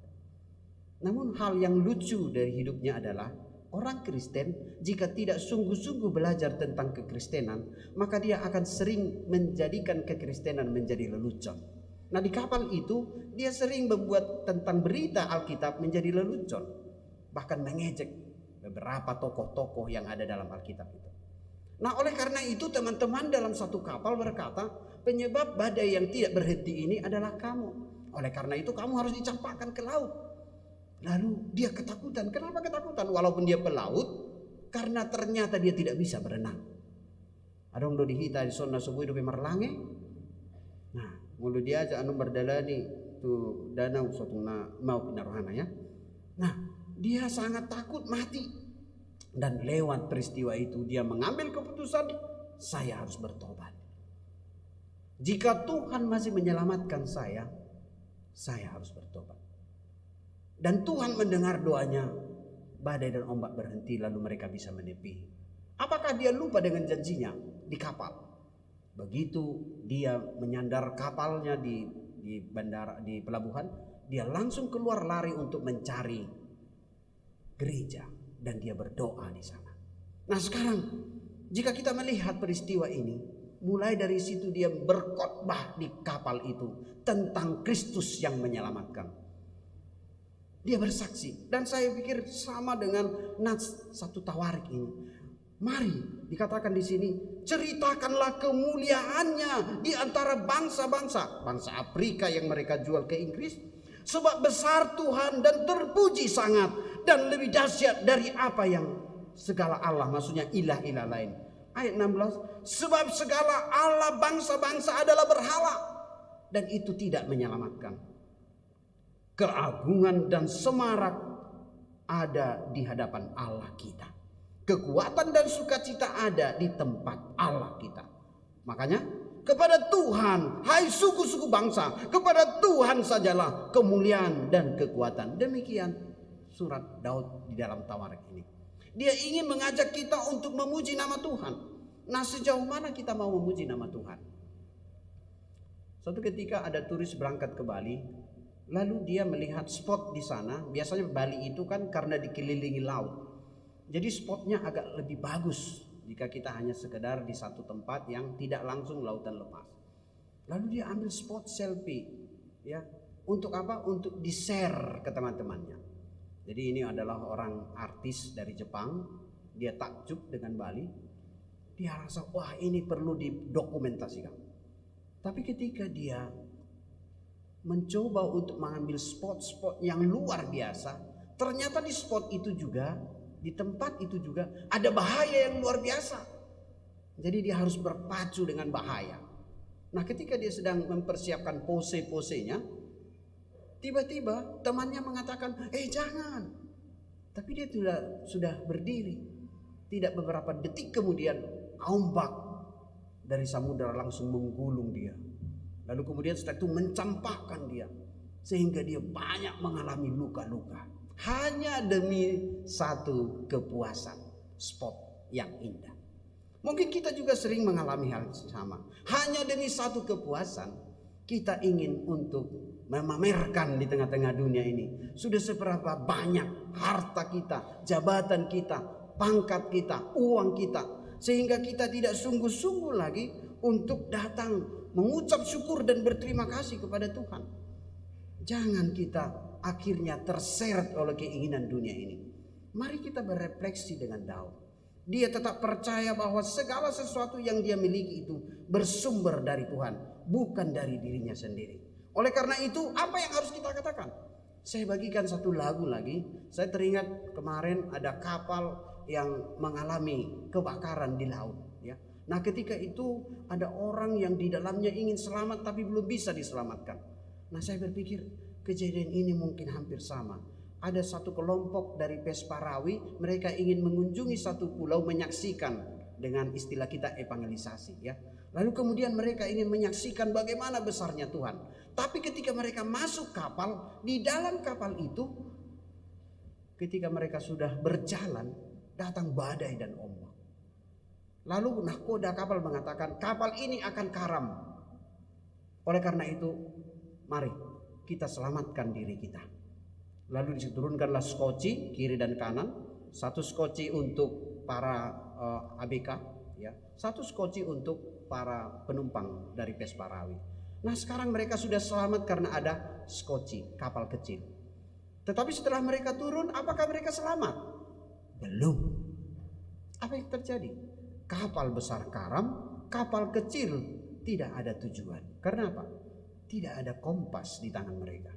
Speaker 4: Namun hal yang lucu dari hidupnya adalah orang Kristen jika tidak sungguh-sungguh belajar tentang kekristenan, maka dia akan sering menjadikan kekristenan menjadi lelucon. Nah, di kapal itu dia sering membuat tentang berita Alkitab menjadi lelucon, bahkan mengejek beberapa tokoh-tokoh yang ada dalam Alkitab itu. Nah, oleh karena itu teman-teman dalam satu kapal berkata, penyebab badai yang tidak berhenti ini adalah kamu. Oleh karena itu kamu harus dicampakkan ke laut. Lalu dia ketakutan. Kenapa ketakutan? Walaupun dia pelaut, karena ternyata dia tidak bisa berenang. Adong do dihita di sona subuh hidup marlange. Nah, mulu dia aja anu berdalani tu danau sotuna mau pinarohana ya. Nah, dia sangat takut mati. Dan lewat peristiwa itu dia mengambil keputusan, saya harus bertobat. Jika Tuhan masih menyelamatkan saya harus bertobat. Dan Tuhan mendengar doanya, badai dan ombak berhenti, lalu mereka bisa menepi. Apakah dia lupa dengan janjinya di kapal? Begitu dia menyandar kapalnya di bandara, di pelabuhan, dia langsung keluar lari untuk mencari gereja dan dia berdoa di sana. Nah, sekarang jika kita melihat peristiwa ini, mulai dari situ dia berkhotbah di kapal itu tentang Kristus yang menyelamatkan. Dia bersaksi, dan saya pikir sama dengan nats satu Tawarik ini. Mari, dikatakan di sini, ceritakanlah kemuliaannya di antara bangsa-bangsa. Bangsa Afrika yang mereka jual ke Inggris. Sebab besar Tuhan dan terpuji sangat, dan lebih dahsyat dari apa yang segala Allah, maksudnya ilah-ilah lain. Ayat 16, sebab segala Allah bangsa-bangsa adalah berhala, dan itu tidak menyelamatkan. Keagungan dan semarak ada di hadapan Allah kita. Kekuatan dan sukacita ada di tempat Allah kita. Makanya kepada Tuhan, hai suku-suku bangsa, kepada Tuhan sajalah kemuliaan dan kekuatan. Demikian surat Daud di dalam Tawarik ini. Dia ingin mengajak kita untuk memuji nama Tuhan. Nah, sejauh mana kita mau memuji nama Tuhan? Suatu ketika ada turis berangkat ke Bali. Lalu dia melihat spot di sana. Biasanya Bali itu kan karena dikelilingi laut, jadi spotnya agak lebih bagus jika kita hanya sekedar di satu tempat yang tidak langsung lautan lepas. Lalu dia ambil spot selfie, ya, untuk apa? Untuk di-share ke teman-temannya. Jadi ini adalah orang artis dari Jepang. Dia takjub dengan Bali. Dia rasa, wah, ini perlu didokumentasikan. Tapi ketika dia mencoba untuk mengambil spot-spot yang luar biasa, ternyata di spot itu juga, di tempat itu juga ada bahaya yang luar biasa. Jadi dia harus berpacu dengan bahaya. Nah, ketika dia sedang mempersiapkan pose-posenya, tiba-tiba temannya mengatakan, jangan. Tapi dia sudah berdiri. Tidak beberapa detik kemudian, ombak dari samudera langsung menggulung dia. Lalu kemudian setelah itu mencampakkan dia, sehingga dia banyak mengalami luka-luka. Hanya demi satu kepuasan, spot yang indah. Mungkin kita juga sering mengalami hal sama. Hanya demi satu kepuasan, kita ingin untuk memamerkan di tengah-tengah dunia ini. Sudah seberapa banyak harta kita, jabatan kita, pangkat kita, uang kita. Sehingga kita tidak sungguh-sungguh lagi untuk datang mengucap syukur dan berterima kasih kepada Tuhan. Jangan kita akhirnya terseret oleh keinginan dunia ini. Mari kita berefleksi dengan Daud. Dia tetap percaya bahwa segala sesuatu yang dia miliki itu bersumber dari Tuhan, bukan dari dirinya sendiri. Oleh karena itu, apa yang harus kita katakan? Saya bagikan satu lagu lagi. Saya teringat kemarin ada kapal yang mengalami kebakaran di laut, ya. Nah, ketika itu ada orang yang di dalamnya ingin selamat tapi belum bisa diselamatkan. Nah, saya berpikir kejadian ini mungkin hampir sama. Ada satu kelompok dari Pesparawi, mereka ingin mengunjungi satu pulau, menyaksikan, dengan istilah kita evangelisasi, ya. Lalu kemudian mereka ingin menyaksikan bagaimana besarnya Tuhan. Tapi ketika mereka masuk kapal, di dalam kapal itu, ketika mereka sudah berjalan, datang badai dan ombak. Lalu nahkoda kapal mengatakan, kapal ini akan karam. Oleh karena itu, mari kita selamatkan diri kita. Lalu diturunkanlah skoci kiri dan kanan, satu skoci untuk para ABK, ya, satu skoci untuk para penumpang dari Pesparawi. Nah, sekarang mereka sudah selamat karena ada skoci, kapal kecil. Tetapi setelah mereka turun, apakah mereka selamat? Belum. Apa yang terjadi? Kapal besar karam, kapal kecil tidak ada tujuan. Karena apa? Tidak ada kompas di tangan mereka.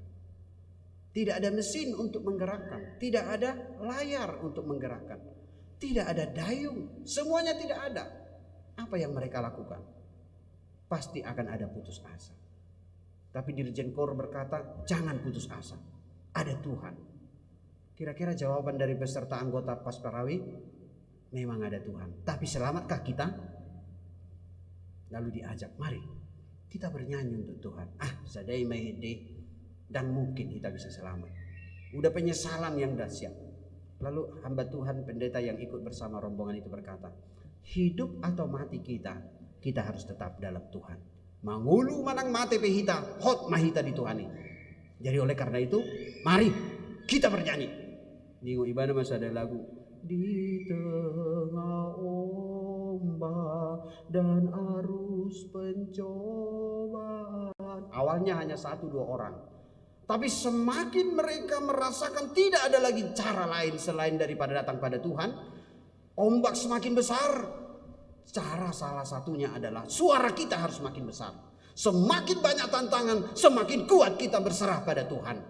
Speaker 4: Tidak ada mesin untuk menggerakkan, tidak ada layar untuk menggerakkan, tidak ada dayung, semuanya tidak ada. Apa yang mereka lakukan? Pasti akan ada putus asa. Tapi Dirjen Kor berkata, jangan putus asa, ada Tuhan. Kira-kira jawaban dari peserta anggota Pesparawi, memang ada Tuhan. Tapi selamatkah kita? Lalu diajak, mari kita bernyanyi untuk Tuhan. Sadai mahede. Dan mungkin kita bisa selamat. Udah penyesalan yang dahsyat. Lalu hamba Tuhan pendeta yang ikut bersama rombongan itu berkata, hidup atau mati kita harus tetap dalam Tuhan. Mangulu manang mate pehita, hot mahita di Tuhani. Jadi oleh karena itu, mari kita bernyanyi. Minggu ibadah masih ada lagu. Di tengah ombak dan arus pencobaan. Awalnya hanya 1-2 orang. Tapi semakin mereka merasakan tidak ada lagi cara lain selain daripada datang pada Tuhan, ombak semakin besar. Cara salah satunya adalah suara kita harus makin besar. Semakin banyak tantangan, semakin kuat kita berserah pada Tuhan.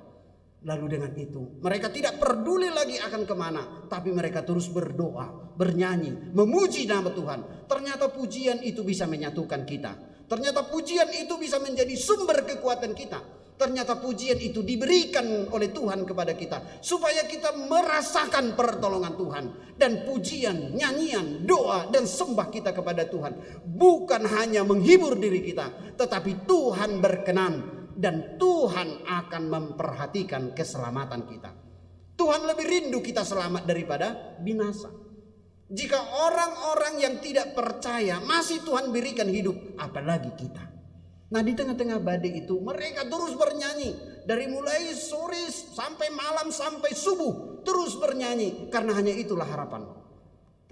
Speaker 4: Lalu dengan itu mereka tidak peduli lagi akan kemana, tapi mereka terus berdoa, bernyanyi, memuji nama Tuhan. Ternyata pujian itu bisa menyatukan kita. Ternyata pujian itu bisa menjadi sumber kekuatan kita. Ternyata pujian itu diberikan oleh Tuhan kepada kita supaya kita merasakan pertolongan Tuhan. Dan pujian, nyanyian, doa dan sembah kita kepada Tuhan bukan hanya menghibur diri kita, tetapi Tuhan berkenan dan Tuhan akan memperhatikan keselamatan kita. Tuhan lebih rindu kita selamat daripada binasa. Jika orang-orang yang tidak percaya masih Tuhan berikan hidup, apalagi kita. Nah, di tengah-tengah badai itu mereka terus bernyanyi. Dari mulai sore sampai malam sampai subuh terus bernyanyi. Karena hanya itulah harapan.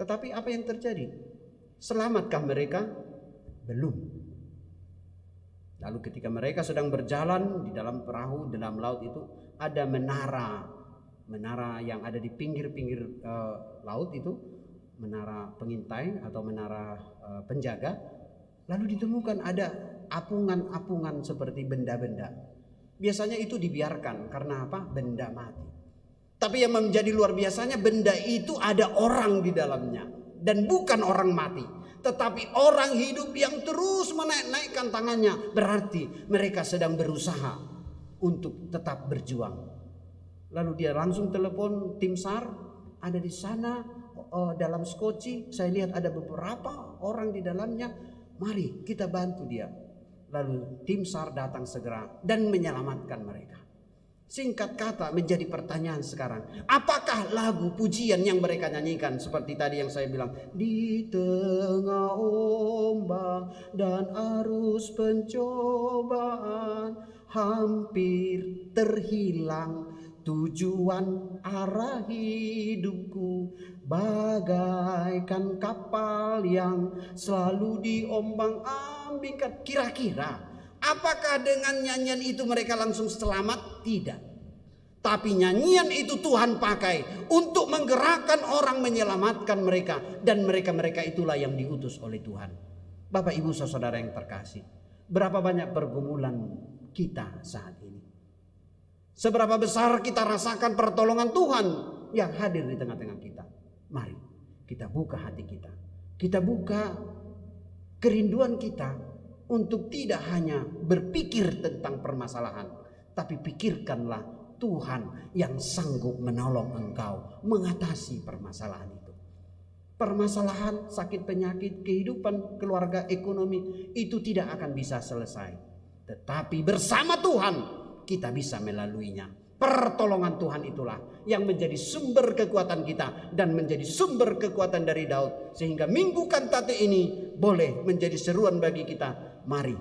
Speaker 4: Tetapi apa yang terjadi? Selamatkah mereka? Belum. Lalu ketika mereka sedang berjalan di dalam perahu, dalam laut itu ada menara. Menara yang ada di pinggir-pinggir laut itu. Menara pengintai atau menara penjaga. Lalu ditemukan ada apungan-apungan seperti benda-benda. Biasanya itu dibiarkan karena apa? Benda mati. Tapi yang menjadi luar biasanya benda itu ada orang di dalamnya. Dan bukan orang mati, tetapi orang hidup yang terus menaik-naikkan tangannya. Berarti mereka sedang berusaha untuk tetap berjuang. Lalu dia langsung telepon tim SAR. Ada di sana dalam skoci. Saya lihat ada beberapa orang di dalamnya. Mari kita bantu dia. Lalu tim SAR datang segera dan menyelamatkan mereka. Singkat kata menjadi pertanyaan sekarang. Apakah lagu pujian yang mereka nyanyikan seperti tadi yang saya bilang. Di tengah ombak dan arus pencobaan hampir terhilang tujuan arah hidupku, bagaikan kapal yang selalu diombang-ambingkan. Kira-kira apakah dengan nyanyian itu mereka langsung selamat? Tidak. Tapi nyanyian itu Tuhan pakai untuk menggerakkan orang, menyelamatkan mereka. Dan mereka-mereka itulah yang diutus oleh Tuhan. Bapak Ibu saudara yang terkasih, berapa banyak pergumulan kita saat ini? Seberapa besar kita rasakan pertolongan Tuhan yang hadir di tengah-tengah kita? Mari kita buka hati kita. Kita buka kerinduan kita untuk tidak hanya berpikir tentang permasalahan, tapi pikirkanlah Tuhan yang sanggup menolong engkau mengatasi permasalahan itu. Permasalahan, sakit, penyakit, kehidupan, keluarga, ekonomi itu tidak akan bisa selesai. Tetapi bersama Tuhan kita bisa melaluinya. Pertolongan Tuhan itulah yang menjadi sumber kekuatan kita dan menjadi sumber kekuatan dari Daud. Sehingga minggu kantate ini boleh menjadi seruan bagi kita. Mari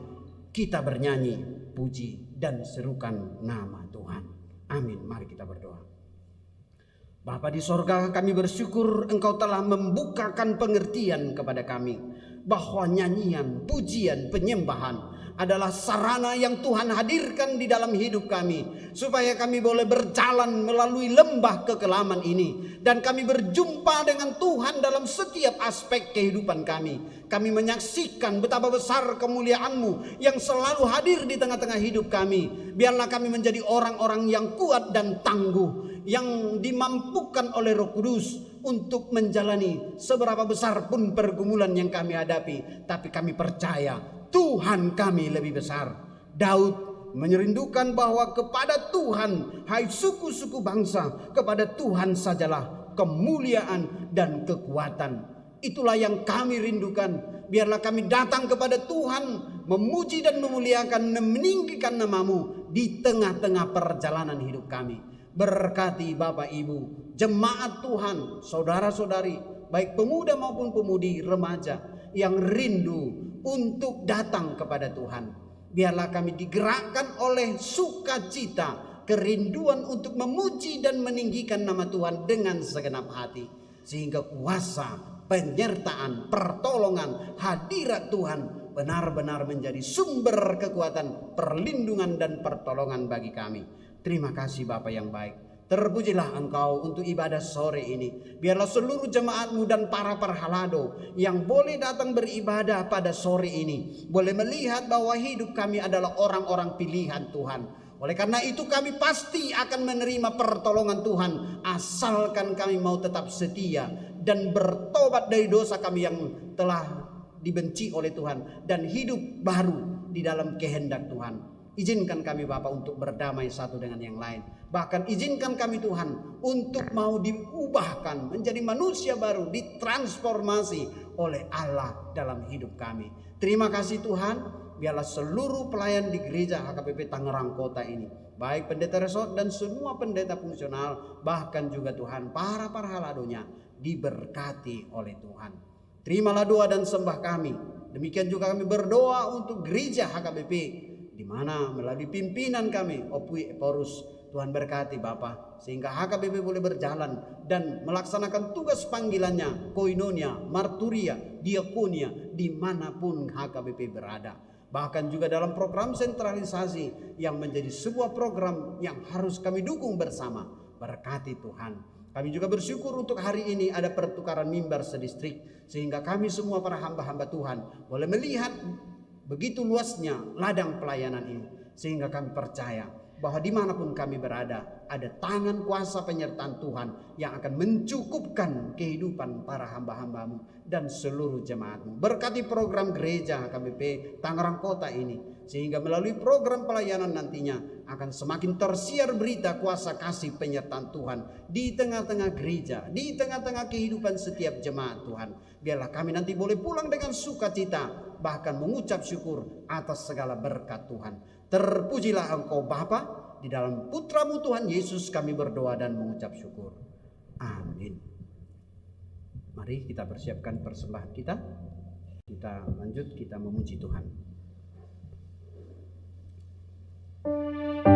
Speaker 4: kita bernyanyi, puji dan serukan nama Tuhan. Amin. Mari kita berdoa. Bapa di sorga, kami bersyukur Engkau telah membukakan pengertian kepada kami bahwa nyanyian, pujian, penyembahan adalah sarana yang Tuhan hadirkan di dalam hidup kami, supaya kami boleh berjalan melalui lembah kekelaman ini, dan kami berjumpa dengan Tuhan dalam setiap aspek kehidupan kami. Kami menyaksikan betapa besar kemuliaan-Mu yang selalu hadir di tengah-tengah hidup kami. Biarlah kami menjadi orang-orang yang kuat dan tangguh, yang dimampukan oleh Roh Kudus untuk menjalani seberapa besar pun pergumulan yang kami hadapi. Tapi kami percaya Tuhan kami lebih besar. Daud merindukan bahwa kepada Tuhan, hai suku-suku bangsa, kepada Tuhan sajalah kemuliaan dan kekuatan. Itulah yang kami rindukan. Biarlah kami datang kepada Tuhan, memuji dan memuliakan, meninggikan nama-Mu di tengah-tengah perjalanan hidup kami. Berkati Bapak Ibu, jemaat Tuhan, saudara-saudari, baik pemuda maupun pemudi, remaja yang rindu untuk datang kepada Tuhan. Biarlah kami digerakkan oleh sukacita, kerinduan untuk memuji dan meninggikan nama Tuhan dengan segenap hati. Sehingga kuasa, penyertaan, pertolongan, hadirat Tuhan benar-benar menjadi sumber kekuatan, perlindungan dan pertolongan bagi kami. Terima kasih Bapa yang baik. Terpujilah Engkau untuk ibadah sore ini. Biarlah seluruh jemaat-Mu dan para perhalado yang boleh datang beribadah pada sore ini boleh melihat bahwa hidup kami adalah orang-orang pilihan Tuhan. Oleh karena itu kami pasti akan menerima pertolongan Tuhan, asalkan kami mau tetap setia dan bertobat dari dosa kami yang telah dibenci oleh Tuhan dan hidup baru di dalam kehendak Tuhan. Izinkan kami Bapa untuk berdamai satu dengan yang lain. Bahkan izinkan kami Tuhan untuk mau diubahkan menjadi manusia baru, ditransformasi oleh Allah dalam hidup kami. Terima kasih Tuhan. Biarlah seluruh pelayan di gereja HKBP Tangerang Kota ini, baik pendeta resort dan semua pendeta fungsional, bahkan juga Tuhan para haladonya, diberkati oleh Tuhan. Terimalah doa dan sembah kami. Demikian juga kami berdoa untuk gereja HKBP, di mana melalui pimpinan kami Opui Eporus. Tuhan berkati Bapa, sehingga HKBP boleh berjalan dan melaksanakan tugas panggilannya, koinonia, marturia, diakonia, dimanapun HKBP berada. Bahkan juga dalam program sentralisasi yang menjadi sebuah program yang harus kami dukung bersama. Berkati Tuhan. Kami juga bersyukur untuk hari ini ada pertukaran mimbar sedistrik, sehingga kami semua para hamba-hamba Tuhan boleh melihat begitu luasnya ladang pelayanan ini. Sehingga kami percaya bahwa dimanapun kami berada, ada tangan kuasa penyertaan Tuhan yang akan mencukupkan kehidupan para hamba-hamba-Mu dan seluruh jemaat-Mu. Berkati program gereja HKBP Tangerang Kota ini, sehingga melalui program pelayanan nantinya akan semakin tersiar berita kuasa kasih penyertaan Tuhan di tengah-tengah gereja, di tengah-tengah kehidupan setiap jemaat Tuhan. Biarlah kami nanti boleh pulang dengan sukacita, bahkan mengucap syukur atas segala berkat Tuhan. Terpujilah Engkau Bapa, di dalam Putra-Mu Tuhan Yesus kami berdoa dan mengucap syukur. Amin. Mari kita persiapkan persembahan kita. Kita lanjut, kita memuji Tuhan.
Speaker 2: Maju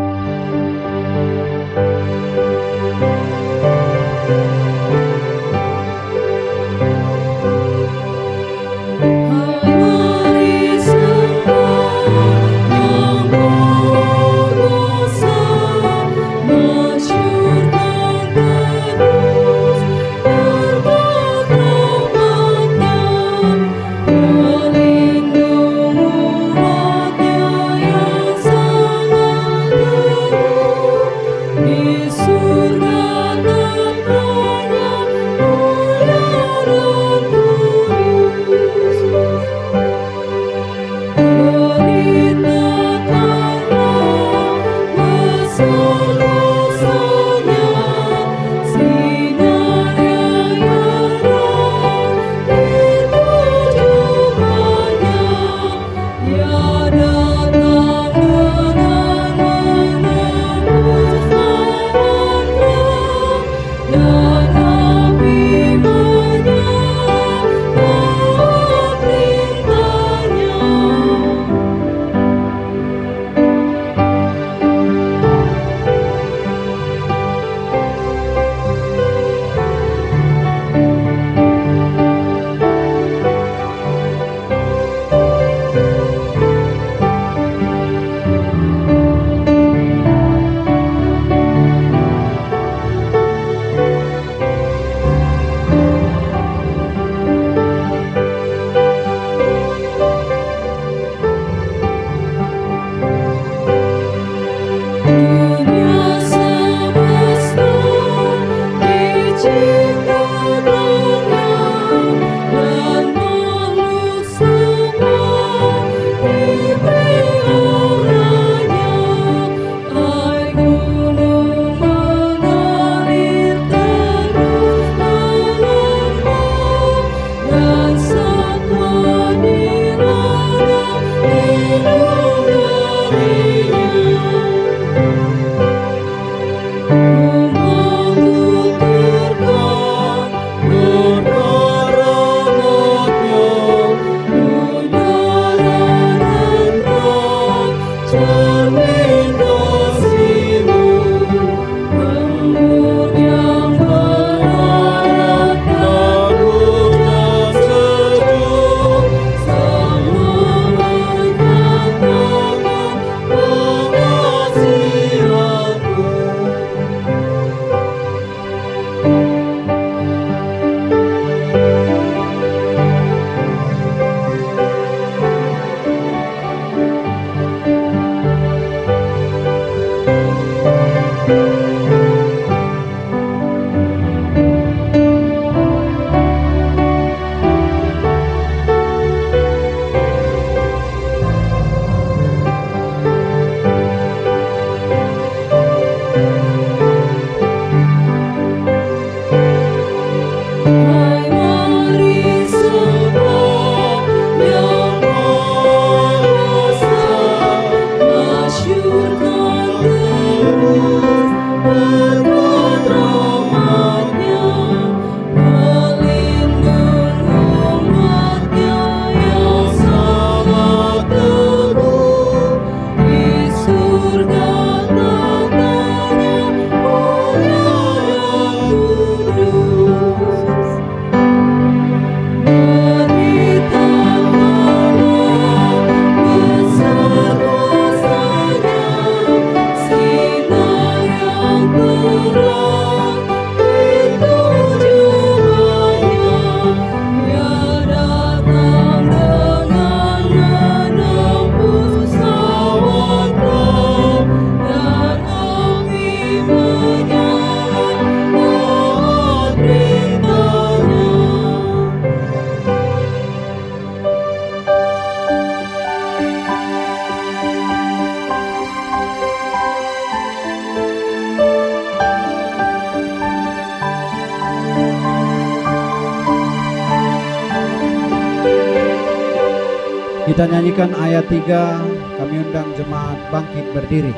Speaker 5: Kita nyanyikan ayat 3, kami undang jemaat bangkit berdiri.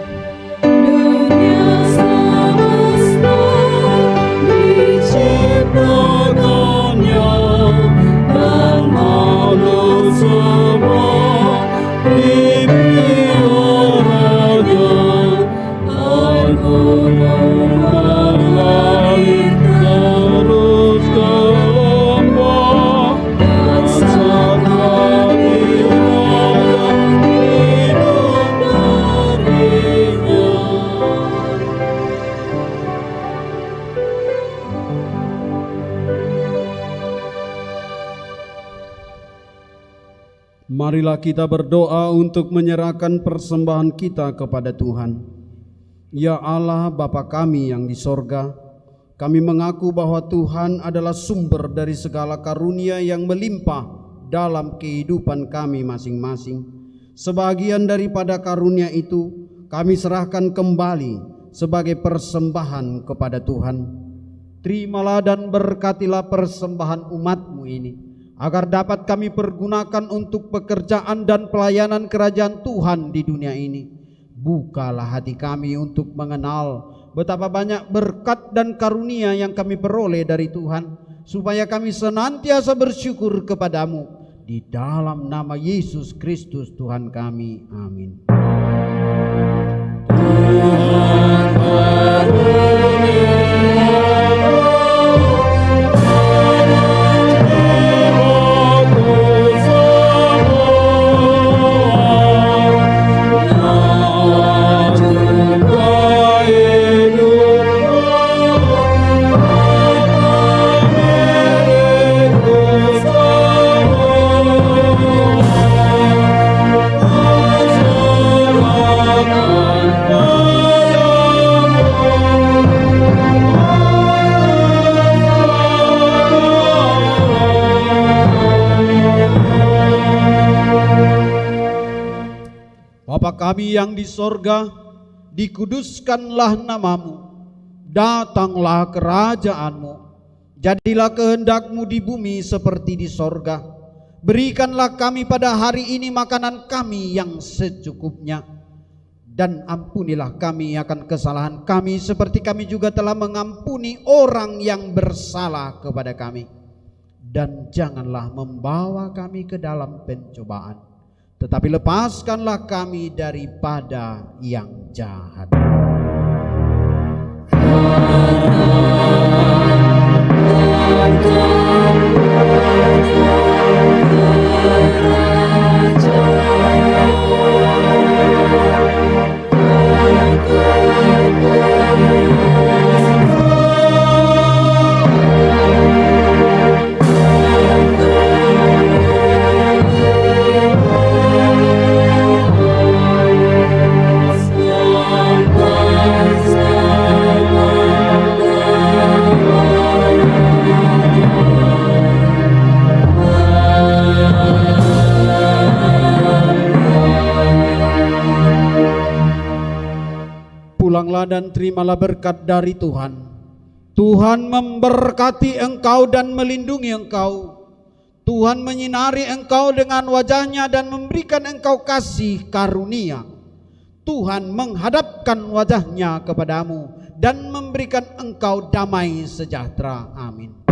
Speaker 2: Dunia semesta diciptakannya dan makhluk semua dipeliharanya. Air gunung berlari terus ke lembah dan satwa di lautan hidup darinya.
Speaker 4: Marilah kita berdoa untuk menyerahkan persembahan kita kepada Tuhan. Ya Allah Bapa kami yang di sorga, kami mengaku bahwa Tuhan adalah sumber dari segala karunia yang melimpah dalam kehidupan kami masing-masing. Sebagian daripada karunia itu kami serahkan kembali sebagai persembahan kepada Tuhan. Terimalah dan berkatilah persembahan umat-Mu ini, agar dapat kami pergunakan untuk pekerjaan dan pelayanan kerajaan Tuhan di dunia ini. Bukalah hati kami untuk mengenal betapa banyak berkat dan karunia yang kami peroleh dari Tuhan, supaya kami senantiasa bersyukur kepadamu. Di dalam nama Yesus Kristus Tuhan kami. Amin. Tuhan
Speaker 5: kami yang di sorga, dikuduskanlah namamu, datanglah kerajaanmu, jadilah kehendak-Mu di bumi seperti di sorga. Berikanlah kami pada hari ini makanan kami yang secukupnya, dan ampunilah kami akan kesalahan kami seperti kami juga telah mengampuni orang yang bersalah kepada kami. Dan janganlah membawa kami ke dalam pencobaan, tetapi lepaskanlah kami daripada yang jahat. Pulanglah dan terimalah berkat dari Tuhan. Tuhan memberkati engkau dan melindungi engkau. Tuhan menyinari engkau dengan wajah-Nya dan memberikan engkau kasih karunia. Tuhan menghadapkan wajah-Nya kepadamu dan memberikan engkau damai sejahtera. Amin.